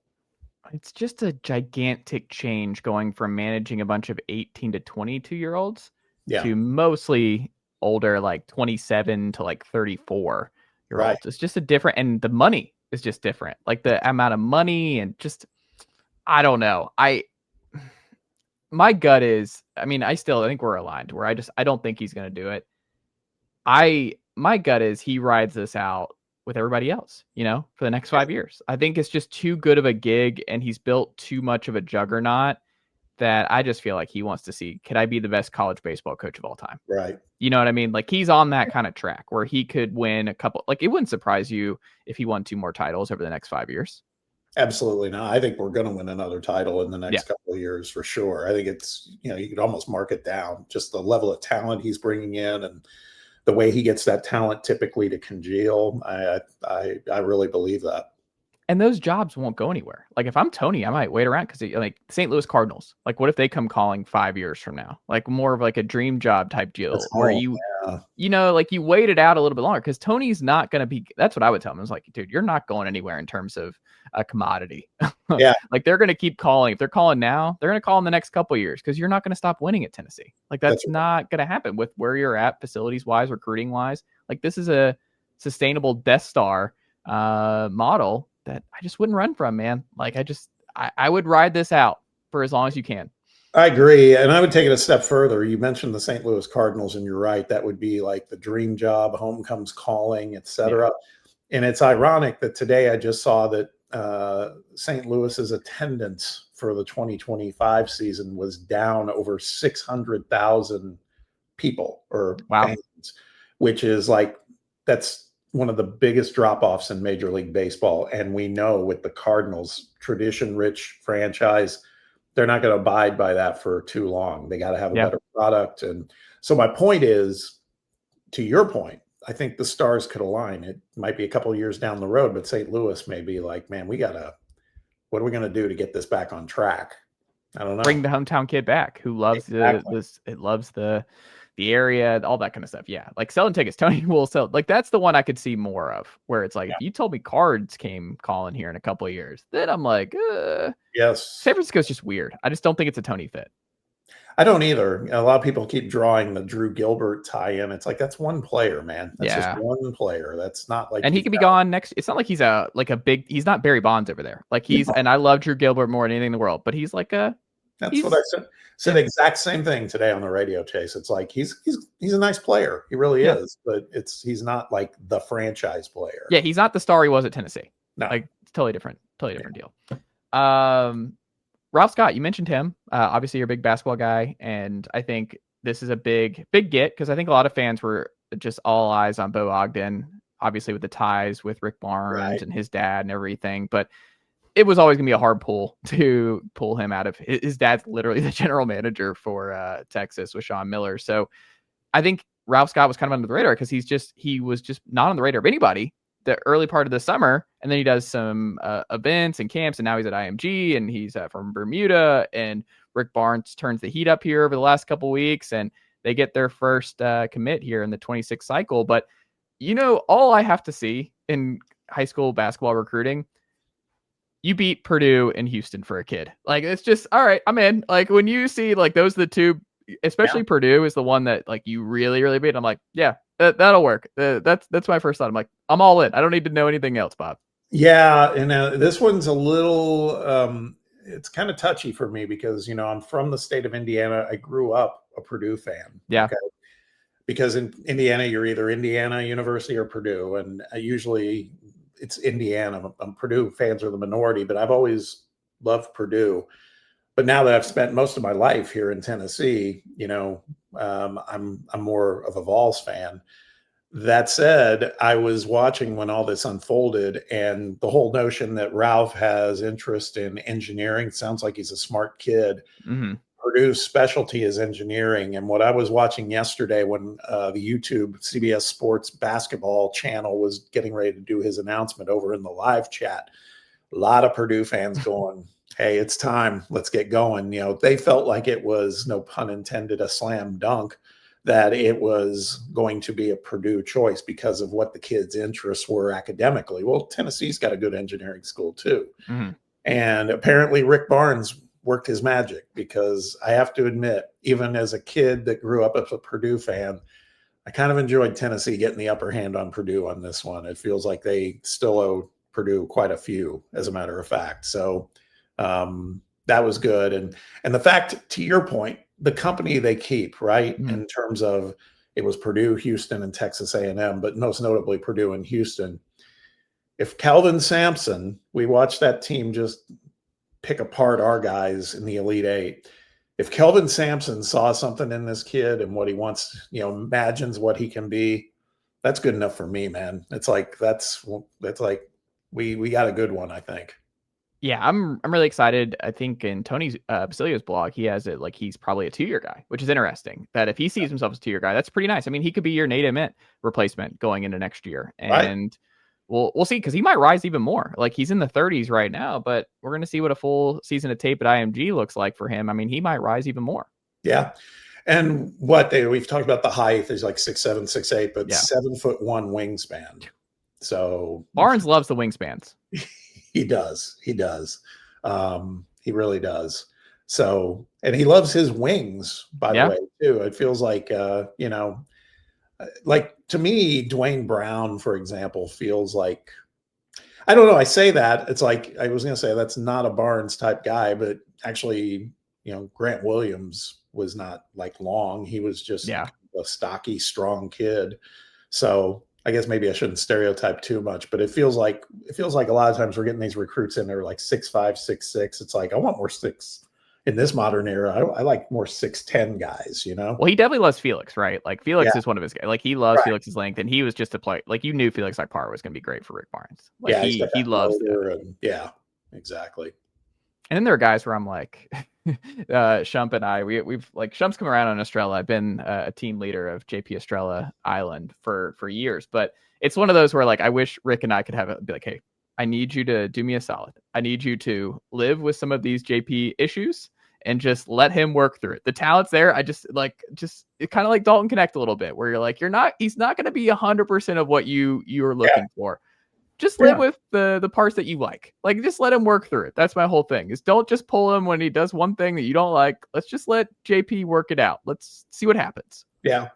Speaker 2: It's just a gigantic change going from managing a bunch of 18 to 22-year-olds to mostly older, like 27 to like 34-year-olds.
Speaker 4: Right.
Speaker 2: It's just a different, and the money is just different. Like the amount of money and just, I don't know. My gut is, I mean, I think we're aligned where I don't think he's going to do it. My gut is he rides this out with everybody else, you know, for the next 5 years. I think it's just too good of a gig, and he's built too much of a juggernaut that I just feel like he wants to see, could I be the best college baseball coach of all time?
Speaker 4: Right.
Speaker 2: You know what I mean? Like he's on that kind of track where he could win a couple, like it wouldn't surprise you if he won 2 more titles over the next 5 years.
Speaker 4: Absolutely not. I think we're going to win another title in the next couple of years for sure. I think it's, you know, you could almost mark it down, just the level of talent he's bringing in and the way he gets that talent typically to congeal. I really believe that.
Speaker 2: And those jobs won't go anywhere. Like if I'm Tony, I might wait around because like St. Louis Cardinals, like what if they come calling 5 years from now? Like more of like a dream job type deal where you know, like you wait it out a little bit longer because Tony's not going to be, that's what I would tell him. I was like, dude, you're not going anywhere in terms of a commodity.
Speaker 4: Yeah.
Speaker 2: Like they're going to keep calling. If they're calling now, they're going to call in the next couple of years because you're not going to stop winning at Tennessee. Like that's not going to happen with where you're at facilities wise, recruiting wise. Like this is a sustainable Death Star model that I just wouldn't run from, man. Like I would ride this out for as long as you can.
Speaker 4: I agree. And I would take it a step further. You mentioned the St. Louis Cardinals, and you're right. That would be like the dream job, home comes calling, et cetera. Yeah. And it's ironic that today I just saw that St. Louis's attendance for the 2025 season was down over 600,000 people or fans, which is like, that's one of the biggest drop-offs in Major League Baseball. And we know with the Cardinals, tradition-rich franchise, they're not going to abide by that for too long. They got to have a better product. And so my point is, to your point, I think the stars could align. It might be a couple of years down the road, but St. Louis may be like, man, what are we going to do to get this back on track? I don't know.
Speaker 2: Bring the hometown kid back who loves loves the area, all that kind of stuff. Yeah. Like selling tickets, Tony will sell. Like that's the one I could see more of where it's like, if you told me Cards came calling here in a couple of years, then I'm like,
Speaker 4: yes.
Speaker 2: San Francisco's just weird. I just don't think it's a Tony fit.
Speaker 4: I don't either. A lot of people keep drawing the Drew Gilbert tie-in. It's like, that's one player, man. That's just one player. That's not like,
Speaker 2: and he could be gone next. It's not like he's he's not Barry Bonds over there. Like and I love Drew Gilbert more than anything in the world, but he's like what I
Speaker 4: said the exact same thing today on the radio, Chase. It's like, he's a nice player. He really is, but he's not like the franchise player.
Speaker 2: Yeah. He's not the star he was at Tennessee.
Speaker 4: No,
Speaker 2: like totally different deal. Ralph Scott, you mentioned him. Obviously, you're a big basketball guy, and I think this is a big get because I think a lot of fans were just all eyes on Bo Ogden, obviously with the ties with Rick Barnes and his dad and everything. But it was always going to be a hard pull to pull him out of his dad's literally the general manager for Texas with Sean Miller. So I think Ralph Scott was kind of under the radar because he was just not on the radar of anybody the early part of the summer, and then he does some events and camps, and now he's at IMG, and he's from Bermuda, and Rick Barnes turns the heat up here over the last couple weeks, and they get their first commit here in the 26th cycle. But you know, all I have to see in high school basketball recruiting, you beat Purdue and Houston for a kid. Like, it's just, all right, I'm in. Like, when you see like those are the two, especially Purdue is the one that like you really, really beat. I'm like, yeah, that'll work. That's my first thought. I'm like, I'm all in. I don't need to know anything else, Bob.
Speaker 4: Yeah. And this one's a little, it's kind of touchy for me because, you know, I'm from the state of Indiana. I grew up a Purdue fan.
Speaker 2: Yeah.
Speaker 4: Okay? Because in Indiana, you're either Indiana University or Purdue. And usually it's Indiana. Purdue fans are the minority, but I've always loved Purdue. But now that I've spent most of my life here in Tennessee, you know, I'm more of a Vols fan. That said, I was watching when all this unfolded, and the whole notion that Ralph has interest in engineering sounds like he's a smart kid.
Speaker 2: Mm-hmm.
Speaker 4: Purdue's specialty is engineering. And what I was watching yesterday when the YouTube CBS Sports basketball channel was getting ready to do his announcement over in the live chat, a lot of Purdue fans going, hey, it's time. Let's get going. You know, they felt like it was, no pun intended, a slam dunk, that it was going to be a Purdue choice because of what the kids' interests were academically. Well, Tennessee's got a good engineering school too.
Speaker 2: Mm-hmm.
Speaker 4: And apparently Rick Barnes worked his magic, because I have to admit, even as a kid that grew up as a Purdue fan, I kind of enjoyed Tennessee getting the upper hand on Purdue on this one. It feels like they still owe Purdue quite a few, as a matter of fact. So that was good. And the fact, to your point, the company they keep, right, in terms of, it was Purdue, Houston, and Texas A&M, but most notably Purdue and Houston. If Kelvin Sampson, we watched that team just pick apart our guys in the Elite Eight. If Kelvin Sampson saw something in this kid and what he wants, you know, imagines what he can be, that's good enough for me, man. It's like, that's like, we got a good one, I think.
Speaker 2: Yeah, I'm really excited. I think in Tony Basilio's blog, he has it like he's probably a 2-year guy, which is interesting. That if he sees himself as a 2-year guy, that's pretty nice. I mean, he could be your Nate Ament replacement going into next year, and we'll see, because he might rise even more. Like, he's in the 30s right now, but we're going to see what a full season of tape at IMG looks like for him. I mean, he might rise even more.
Speaker 4: Yeah. And we've talked about the height. He's like 6'7", 6'8", but 7'1" wingspan. So
Speaker 2: Barnes loves the wingspans.
Speaker 4: He does. He really does. So, and he loves his wings, by the way, too. It feels like, you know, like, to me, Dwayne Brown, for example, feels like, I don't know. I say that, it's like, I was going to say that's not a Barnes type guy, but actually, you know, Grant Williams was not like long. He was just a stocky, strong kid. So I guess maybe I shouldn't stereotype too much, but it feels like a lot of times we're getting these recruits in there like 6'5", 6'6". It's like, I want more six in this modern era. I like more 6'10" guys, you know?
Speaker 2: Well, he definitely loves Felix, right? Like, Felix is one of his guys. Like, he loves Felix's length, and he was just a play. Like, you knew Felix Akpar was going to be great for Rick Barnes. Like, he loves that.
Speaker 4: Yeah, exactly.
Speaker 2: And then there are guys where I'm like, Shump and I, we've like, Shump's come around on Estrella. I've been a team leader of JP Estrella Island for years, but it's one of those where, like, I wish Rick and I could have it be like, hey, I need you to do me a solid. I need you to live with some of these JP issues and just let him work through it. The talent's there. I just it kind of like Dalton Connect a little bit, where you're like, he's not going to be 100% of what you're looking for. Just live with the parts that you like. Like, just let him work through it. That's my whole thing, is don't just pull him when he does one thing that you don't like. Let's just let JP work it out. Let's see what happens.
Speaker 4: Yeah.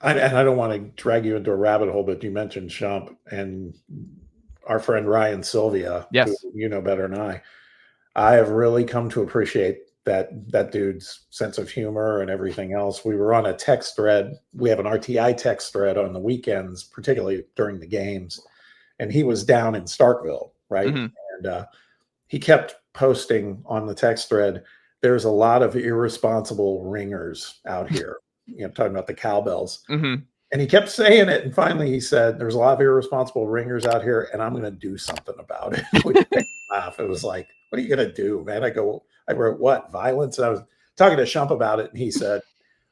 Speaker 4: I don't want to drag you into a rabbit hole, but you mentioned Shump and our friend Ryan Sylvia, who you know better than I. I have really come to appreciate that dude's sense of humor and everything else. We were on a text thread. We have an RTI text thread on the weekends, particularly during the games. And he was down in Starkville, right? Mm-hmm. And he kept posting on the text thread, there's a lot of irresponsible ringers out here, you know, talking about the cowbells.
Speaker 2: Mm-hmm.
Speaker 4: And he kept saying it. And finally he said, there's a lot of irresponsible ringers out here, and I'm going to do something about it. Which made me laugh. It was like, what are you going to do, man? I wrote, what, violence? And I was talking to Shump about it, and he said,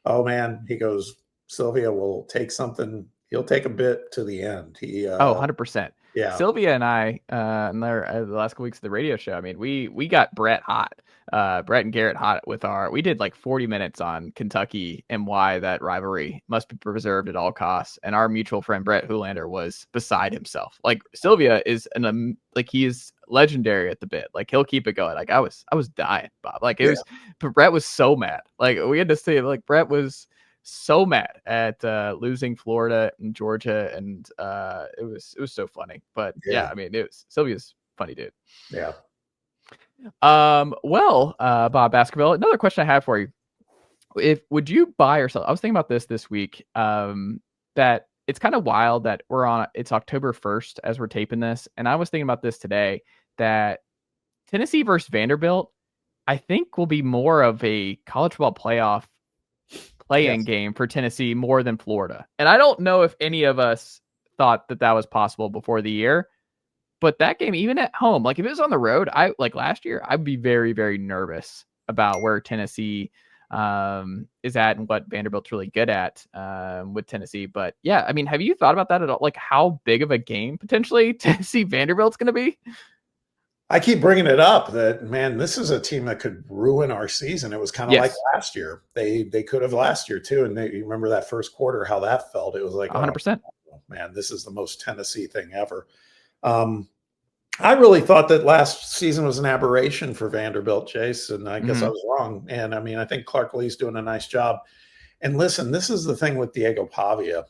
Speaker 4: oh, man, he goes, Sylvia will take something. He'll take a bit to the end.
Speaker 2: 100%. Yeah. Sylvia and I, in the last couple weeks of the radio show, I mean, we got Brett hot. Brett and Garrett hot with we did like 40 minutes on Kentucky and why that rivalry must be preserved at all costs. And our mutual friend, Brett Hoolander, was beside himself. Like, Sylvia is he is legendary at the bit. Like, he'll keep it going. Like, I was dying, Bob. Like, it was, but Brett was so mad. Like, we had to say, like, Brett was so mad at losing Florida and Georgia, and it was so funny. But I mean, Sylvia's funny dude.
Speaker 4: Yeah.
Speaker 2: Well, Bob Baskerville, another question I have for you. Would you buy or sell? I was thinking about this week, that it's kind of wild that it's October 1st as we're taping this. And I was thinking about this today, that Tennessee versus Vanderbilt, I think will be more of a college football playoff play-in game for Tennessee more than Florida. And I don't know if any of us thought that was possible before the year, but that game, even at home, like if it was on the road, like last year, I'd be very, very nervous about where Tennessee is at and what Vanderbilt's really good at with Tennessee. But yeah, I mean, have you thought about that at all? Like how big of a game potentially Tennessee Vanderbilt's going to be?
Speaker 4: I keep bringing it up that, man, this is a team that could ruin our season. It was kind of like last year. They could have last year too. And you remember that first quarter, how that felt. It was like
Speaker 2: 100%.
Speaker 4: Oh, man, this is the most Tennessee thing ever. I really thought that last season was an aberration for Vanderbilt, Chase, and I guess I was wrong. And I mean, I think Clark Lee's doing a nice job. And listen, this is the thing with Diego Pavia.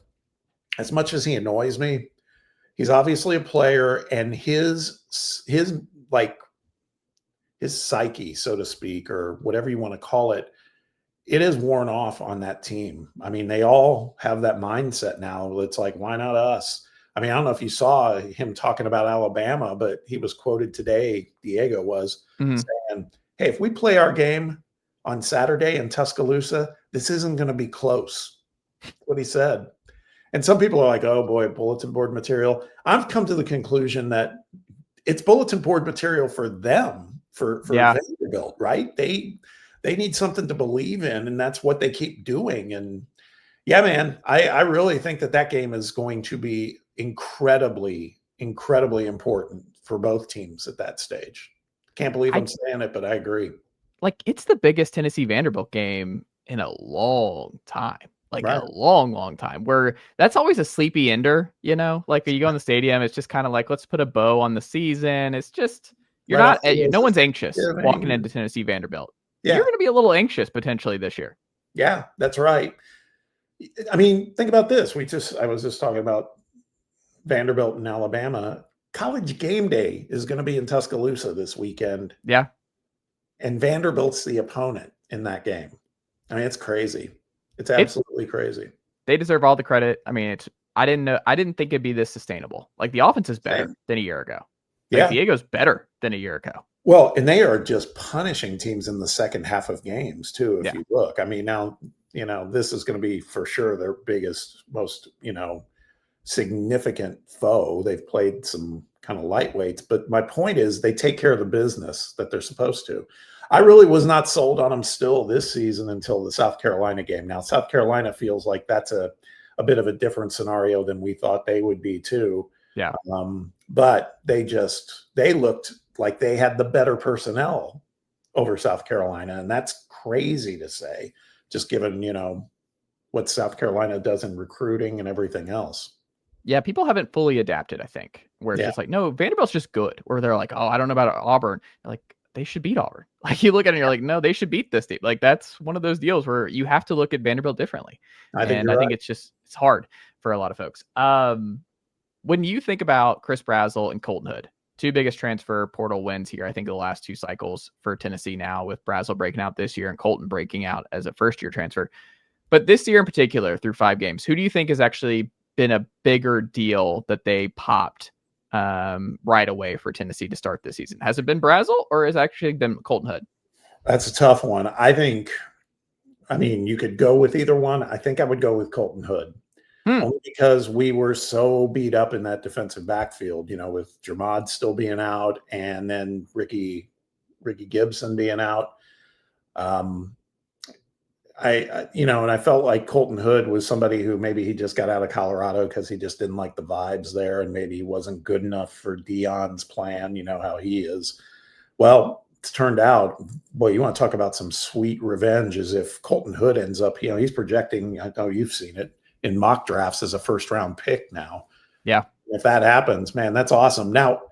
Speaker 4: As much as he annoys me, he's obviously a player, and his psyche, so to speak, or whatever you want to call it, it is worn off on that team. I mean, they all have that mindset now. It's like, why not us? I mean, I don't know if you saw him talking about Alabama, but he was quoted today, Diego was saying, hey, if we play our game on Saturday in Tuscaloosa, this isn't going to be close. That's what he said. And some people are like, oh boy, bulletin board material. I've come to the conclusion that it's bulletin board material for them, for Vanderbilt, right? They need something to believe in, and that's what they keep doing. And yeah, man, I really think that game is going to be incredibly, incredibly important for both teams at that stage. Can't believe I'm saying it, but I agree.
Speaker 2: Like, it's the biggest Tennessee Vanderbilt game in a long time. Like a long, long time, where that's always a sleepy ender, you know, like you go in the stadium, it's just kind of like, let's put a bow on the season. It's just, no one's anxious walking into Tennessee Vanderbilt. Yeah. You're going to be a little anxious potentially this year.
Speaker 4: Yeah, that's right. I mean, think about this. I was just talking about Vanderbilt and Alabama. College game day is going to be in Tuscaloosa this weekend.
Speaker 2: Yeah.
Speaker 4: And Vanderbilt's the opponent in that game. I mean, it's crazy. It's absolutely crazy.
Speaker 2: They deserve all the credit. I mean, I didn't think it'd be this sustainable. Like, the offense is better than a year ago. Like, Diego's better than a year ago.
Speaker 4: Well, and they are just punishing teams in the second half of games too. If you look, I mean, now, this is going to be for sure their biggest, most, significant foe. They've played some kind of lightweights, but my point is they take care of the business that they're supposed to. I really was not sold on them still this season until the South Carolina game. Now, South Carolina feels like that's a bit of a different scenario than we thought they would be too.
Speaker 2: Yeah.
Speaker 4: But they looked like they had the better personnel over South Carolina. And that's crazy to say, just given, what South Carolina does in recruiting and everything else.
Speaker 2: Yeah, people haven't fully adapted, I think, where it's just like, no, Vanderbilt's just good. Or they're like, oh, I don't know about Auburn. They're like, they should beat Auburn. Like, you look at it and you're like, no, they should beat this team. Like, that's one of those deals where you have to look at Vanderbilt differently. I think it's hard for a lot of folks. When you think about Chris Brazzell and Colton Hood, two biggest transfer portal wins here, I think the last two cycles for Tennessee now, with Brazzell breaking out this year and Colton breaking out as a first-year transfer. But this year in particular, through 5 games, who do you think has actually been a bigger deal that they popped right away for Tennessee to start this season? Has it been Brazzell, or has it actually been Colton Hood?
Speaker 4: That's a tough one. I mean, you could go with either one. I think I would go with Colton Hood. Only because we were so beat up in that defensive backfield, with Jermod still being out and then Ricky Gibson being out. And I felt like Colton Hood was somebody who maybe he just got out of Colorado because he just didn't like the vibes there, and maybe he wasn't good enough for Deion's plan. You know how he is. Well, it's turned out, boy, you want to talk about some sweet revenge, as if Colton Hood ends up, he's projecting, I know you've seen it, in mock drafts as a first-round pick now.
Speaker 2: Yeah.
Speaker 4: If that happens, man, that's awesome. Now,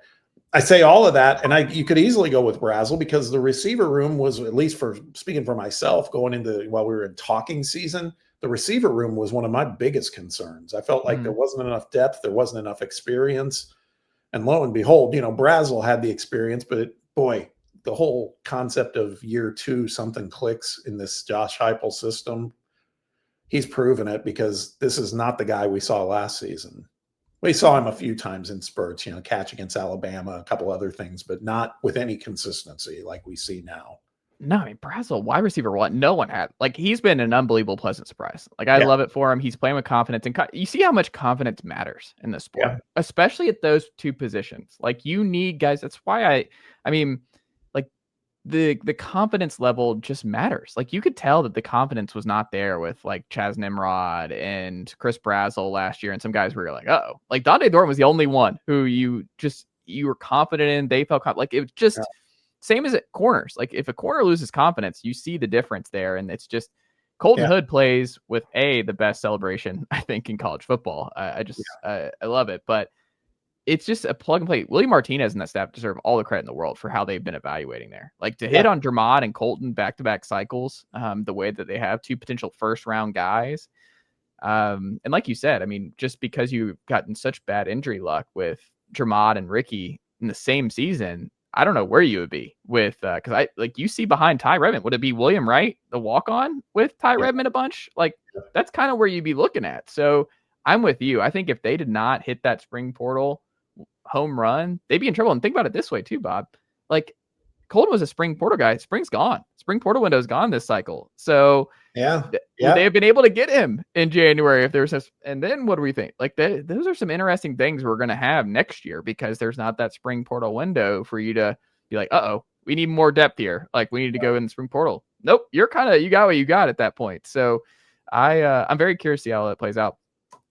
Speaker 4: I say all of that, and you could easily go with Brazzell, because the receiver room was, at least for speaking for myself, going into while we were in talking season, the receiver room was one of my biggest concerns. I felt like there wasn't enough depth, there wasn't enough experience, and lo and behold, Brazzell had the experience, but the whole concept of year 2, something clicks in this Josh Heupel system. He's proven it, because this is not the guy we saw last season. We saw him a few times in spurts, catch against Alabama, a couple other things, but not with any consistency like we see now.
Speaker 2: No, I mean, Brazzell, wide receiver one, no one had. Like, he's been an unbelievable pleasant surprise. Like, I love it for him. He's playing with confidence. And you see how much confidence matters in this sport, especially at those two positions. Like, you need guys. That's why I mean, like, the confidence level just matters. Like, you could tell that the confidence was not there with, like, Chaz Nimrod and Chris Brazzell last year. And some guys where you're like, oh, like, Dante Thornton was the only one who you were confident in. They felt like it was just same as at corners. Like, if a corner loses confidence, you see the difference there. And it's just Colton Hood plays with the best celebration, I think, in college football. I love it. But it's just a plug and play. William Martinez and that staff deserve all the credit in the world for how they've been evaluating there. Like, to hit on Dermott and Colton back-to-back cycles, the way that they have two potential first-round guys. And like you said, I mean, just because you've gotten such bad injury luck with Dermott and Ricky in the same season, I don't know where you would be with, because you see behind Ty Redmond, would it be William Wright, the walk-on, with Ty Redmond a bunch? Like, that's kind of where you'd be looking at. So I'm with you. I think if they did not hit that spring portal home run, they'd be in trouble. And think about it this way too, Bob. Like, Colton was a spring portal guy. Spring's gone. Spring portal window's gone this cycle. So they have been able to get him in January if there's and then what do we think? Like, those are some interesting things we're going to have next year, because there's not that spring portal window for you to be like, we need more depth here. Like, we need to go in the spring portal. Nope. You got what you got at that point. So I'm very curious to see how that plays out.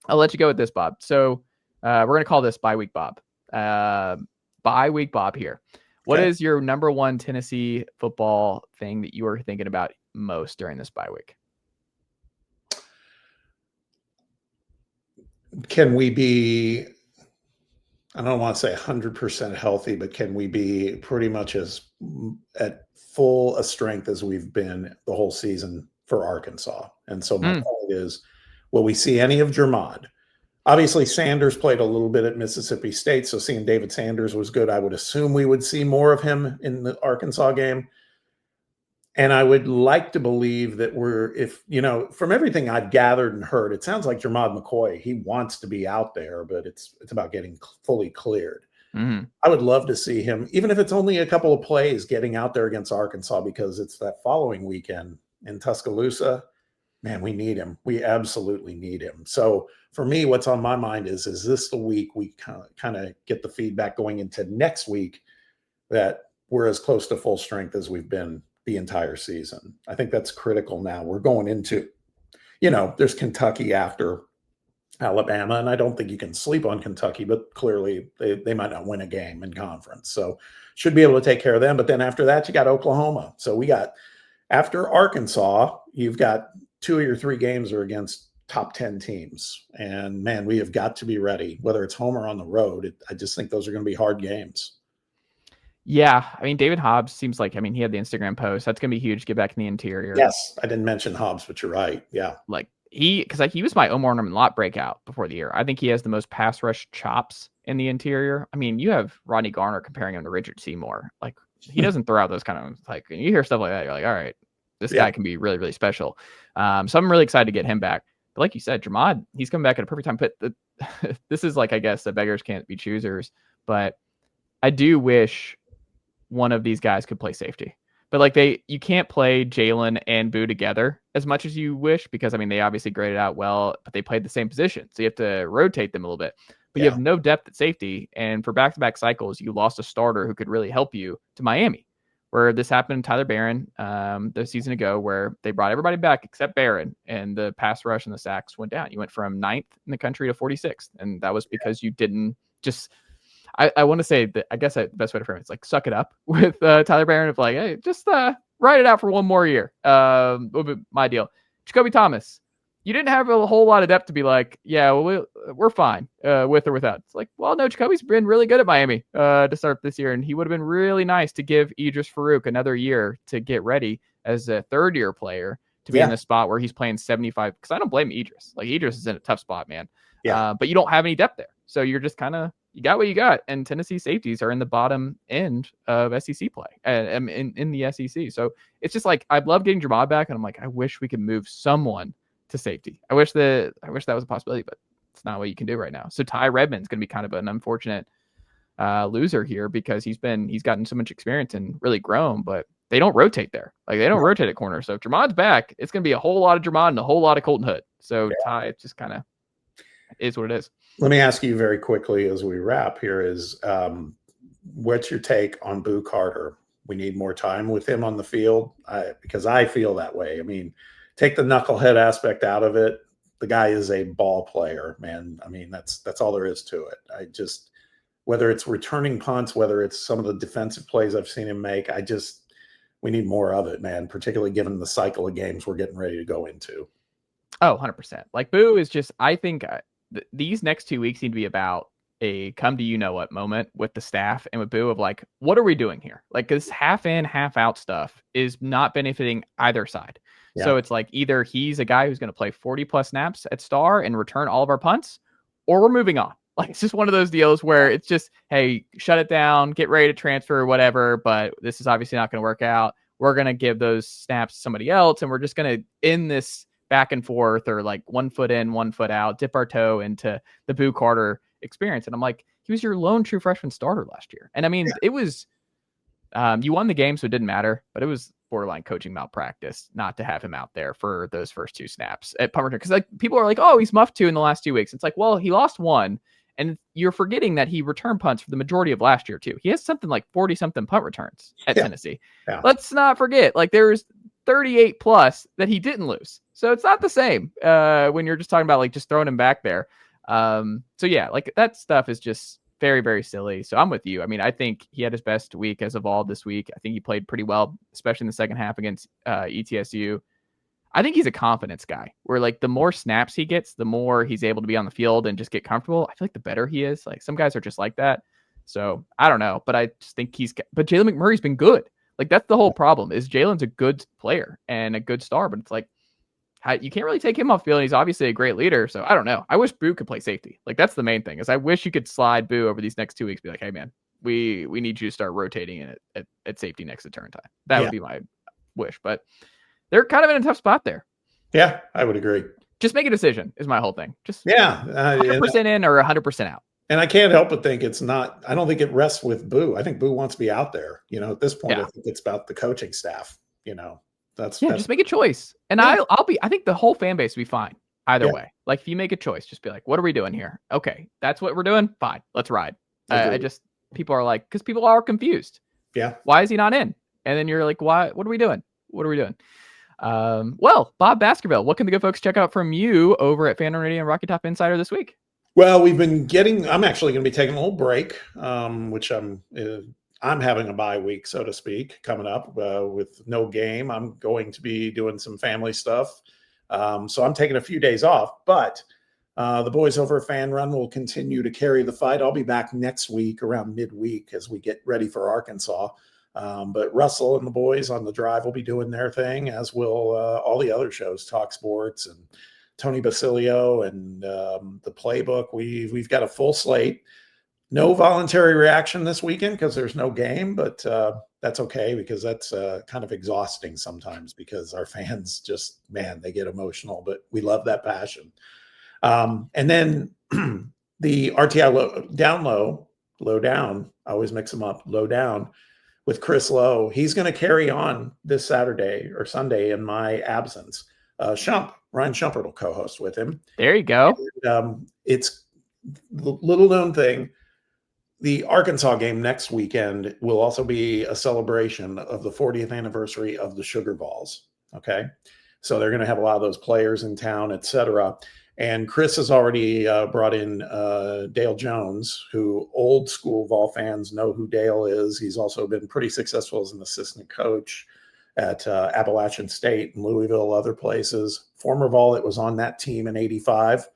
Speaker 2: I'll let you go with this, Bob. So we're going to call this bye week Bob. Bye week Bob here. What is your number one Tennessee football thing that you are thinking about most during this bye week?
Speaker 4: Can we be, I don't want to say 100% healthy, but can we be pretty much as at full a strength as we've been the whole season for Arkansas? And so my point is, will we see any of Jermod? Obviously, Sanders played a little bit at Mississippi State, so seeing David Sanders was good. I would assume we would see more of him in the Arkansas game. And I would like to believe that from everything I've gathered and heard, it sounds like Jermod McCoy, he wants to be out there, but it's about getting fully cleared. Mm-hmm. I would love to see him, even if it's only a couple of plays, getting out there against Arkansas, because it's that following weekend in Tuscaloosa. Man, we need him. We absolutely need him. So for me, what's on my mind is this the week we kind of get the feedback going into next week that we're as close to full strength as we've been the entire season? I think that's critical now. We're going into, there's Kentucky after Alabama, and I don't think you can sleep on Kentucky, but clearly they might not win a game in conference. So should be able to take care of them. But then after that, you got Oklahoma. So after Arkansas, you've got 2 of your 3 games are against top 10 teams. And man, we have got to be ready, whether it's home or on the road. I just think those are going to be hard games.
Speaker 2: Yeah. I mean, David Hobbs seems like, he had the Instagram post. That's going to be huge. Get back in the interior.
Speaker 4: Yes. I didn't mention Hobbs, but you're right. Yeah.
Speaker 2: Like he was my Omar Norman lot breakout before the year. I think he has the most pass rush chops in the interior. I mean, you have Rodney Garner comparing him to Richard Seymour. Like, he doesn't throw out those kind of, like, when you hear stuff like that, you're like, all right, this guy can be really, really special. So I'm really excited to get him back. But like you said, Jermod, he's coming back at a perfect time. But this is like, I guess, the beggars can't be choosers. But I do wish one of these guys could play safety. But you can't play Jalen and Boo together as much as you wish, because they obviously graded out well, but they played the same position. So you have to rotate them a little bit. But you have no depth at safety. And for back-to-back cycles, you lost a starter who could really help you to Miami, where this happened to Tyler Barron the season ago, where they brought everybody back except Barron, and the pass rush and the sacks went down. You went from 9th in the country to 46th. And that was because you didn't just, I want to say that, I guess the best way to frame it is like, suck it up with Tyler Barron of like, hey, just ride it out for one more year. My deal. Jacoby Thomas, you didn't have a whole lot of depth to be like, yeah, well, we're fine with or without. It's like, well, no, Jacoby's been really good at Miami to start this year, and he would have been really nice to give Idris Farouk another year to get ready as a third-year player to be in a spot where he's playing 75. Because I don't blame Idris. Like, Idris is in a tough spot, man. Yeah. But you don't have any depth there, so you're just kind of, you got what you got. And Tennessee safeties are in the bottom end of SEC play and in the SEC. So it's just like, I'd love getting Jermod back, and I'm like, I wish we could move someone to safety. I wish that was a possibility, but it's not what you can do right now. So Ty Redmond's going to be kind of an unfortunate loser here, because he's gotten so much experience and really grown, but they don't rotate there. Like they don't rotate at corner. So if Jermon's back, it's going to be a whole lot of Jermon and a whole lot of Colton Hood. So Ty, it just kind of is what it is.
Speaker 4: Let me ask you very quickly as we wrap here is what's your take on Boo Carter? We need more time with him on the field because I feel that way. I mean, take the knucklehead aspect out of it. The guy is a ball player, man. I mean, that's all there is to it. I just, whether it's returning punts, whether it's some of the defensive plays I've seen him make, we need more of it, man, particularly given the cycle of games we're getting ready to go into.
Speaker 2: Oh, 100%. Like Boo is just, I think these next 2 weeks need to be about a come to you know what moment with the staff and with Boo of like, what are we doing here? Like this half in, half out stuff is not benefiting either side. Yeah. So it's like either he's a guy who's going to play 40 plus snaps at star and return all of our punts, or we're moving on. Like it's just one of those deals where it's just, hey, shut it down, get ready to transfer, whatever. But this is obviously not going to work out. We're going to give those snaps to somebody else, and we're just going to end this back and forth or like 1 foot in, 1 foot out, dip our toe into the Boo Carter experience. And I'm like, he was your lone true freshman starter last year. And I mean, it was, you won the game, so it didn't matter, but it was borderline coaching malpractice not to have him out there for those first 2 snaps at punt return. Cause like people are like, oh, he's muffed 2 in the last 2 weeks. It's like, well, he lost 1 and you're forgetting that he returned punts for the majority of last year too. He has something like 40 something punt returns at Tennessee. Yeah. Let's not forget, like there's 38 plus that he didn't lose. So it's not the same when you're just talking about like just throwing him back there. So yeah, like that stuff is just very, very silly. So I'm with you. I mean, I think he had his best week as of all this week. I think he played pretty well, especially in the second half against ETSU. I think he's a confidence guy where like the more snaps he gets, the more he's able to be on the field and just get comfortable. I feel like the better he is. Like some guys are just like that. So I don't know, but I just think but Jalen McMurray's been good. Like that's the whole problem is Jalen's a good player and a good star, but it's like, you can't really take him off field. He's obviously a great leader. So I don't know. I wish Boo could play safety. Like that's the main thing is I wish you could slide Boo over these next 2 weeks. Be like, hey man, we need you to start rotating in at safety next to turn time. That would be my wish, but they're kind of in a tough spot there.
Speaker 4: Yeah, I would agree.
Speaker 2: Just make a decision is my whole thing. Just 100% in or 100% out.
Speaker 4: And I can't help but think it's not, I don't think it rests with Boo. I think Boo wants to be out there. You know, at this point, I think it's about the coaching staff, you know. That's
Speaker 2: just make a choice. And I think the whole fan base will be fine either way. Like if you make a choice, just be like, what are we doing here? Okay, that's what we're doing. Fine, let's ride. People are like, because people are confused.
Speaker 4: Yeah.
Speaker 2: Why is he not in? And then you're like, why? What are we doing? What are we doing? Well, Bob Baskerville, what can the good folks check out from you over at FANRUN Radio and Rocky Top Insider this week?
Speaker 4: Well, I'm actually going to be taking a little break, which I'm having a bye week, so to speak, coming up with no game. I'm going to be doing some family stuff. So I'm taking a few days off, but the boys over at FANRUN will continue to carry the fight. I'll be back next week around midweek as we get ready for Arkansas. But Russell and the boys on the drive will be doing their thing, as will all the other shows, Talk Sports and Tony Vitello and the Playbook. We've got a full slate. No voluntary reaction this weekend because there's no game, but that's okay because that's kind of exhausting sometimes because our fans just, man, they get emotional, but we love that passion. And then the RTI low down, I always mix them up, low down with Chris Lowe. He's going to carry on this Saturday or Sunday in my absence. Ryan Shumpert will co-host with him.
Speaker 2: There you go.
Speaker 4: And, it's the little known thing. The Arkansas game next weekend will also be a celebration of the 40th anniversary of the Sugar Vols. Okay. So they're going to have a lot of those players in town, et cetera. And Chris has already brought in Dale Jones, who old school Vol fans know who Dale is. He's also been pretty successful as an assistant coach at Appalachian State and Louisville, other places. Former Vol that was on that team in '85.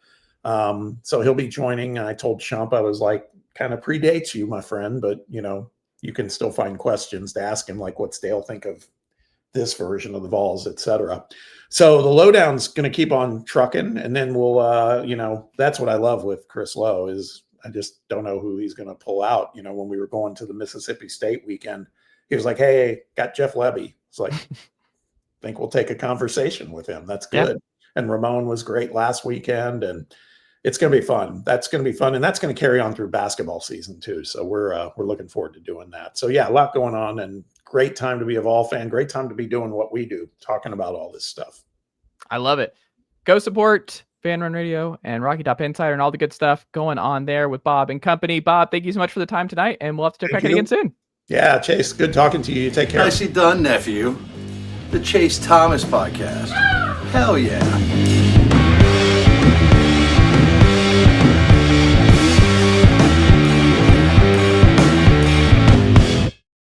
Speaker 4: So he'll be joining. I told Shump, I was like, kind of predates you, my friend, but you know, you can still find questions to ask him, like what's Dale think of this version of the Vols, et cetera. So the lowdown's going to keep on trucking, and then we'll, that's what I love with Chris Lowe is I just don't know who he's going to pull out. You know, when we were going to the Mississippi State weekend, he was like, "Hey, got Jeff Lebby." It's like, think we'll take a conversation with him. That's good. Yeah. And Ramon was great last weekend, and it's going to be fun. That's going to be fun. And that's going to carry on through basketball season too. So we're looking forward to doing that. So yeah, a lot going on, and great time to be a Vol fan. Great time to be doing what we do, talking about all this stuff.
Speaker 2: I love it. Go support FanRun Radio and Rocky Top Insider and all the good stuff going on there with Bob and company. Bob, thank you so much for the time tonight, and we'll have to check back in again soon.
Speaker 4: Yeah, Chase, good talking to you. Take care.
Speaker 5: Nicely done, nephew. The Chase Thomas Podcast. Hell yeah.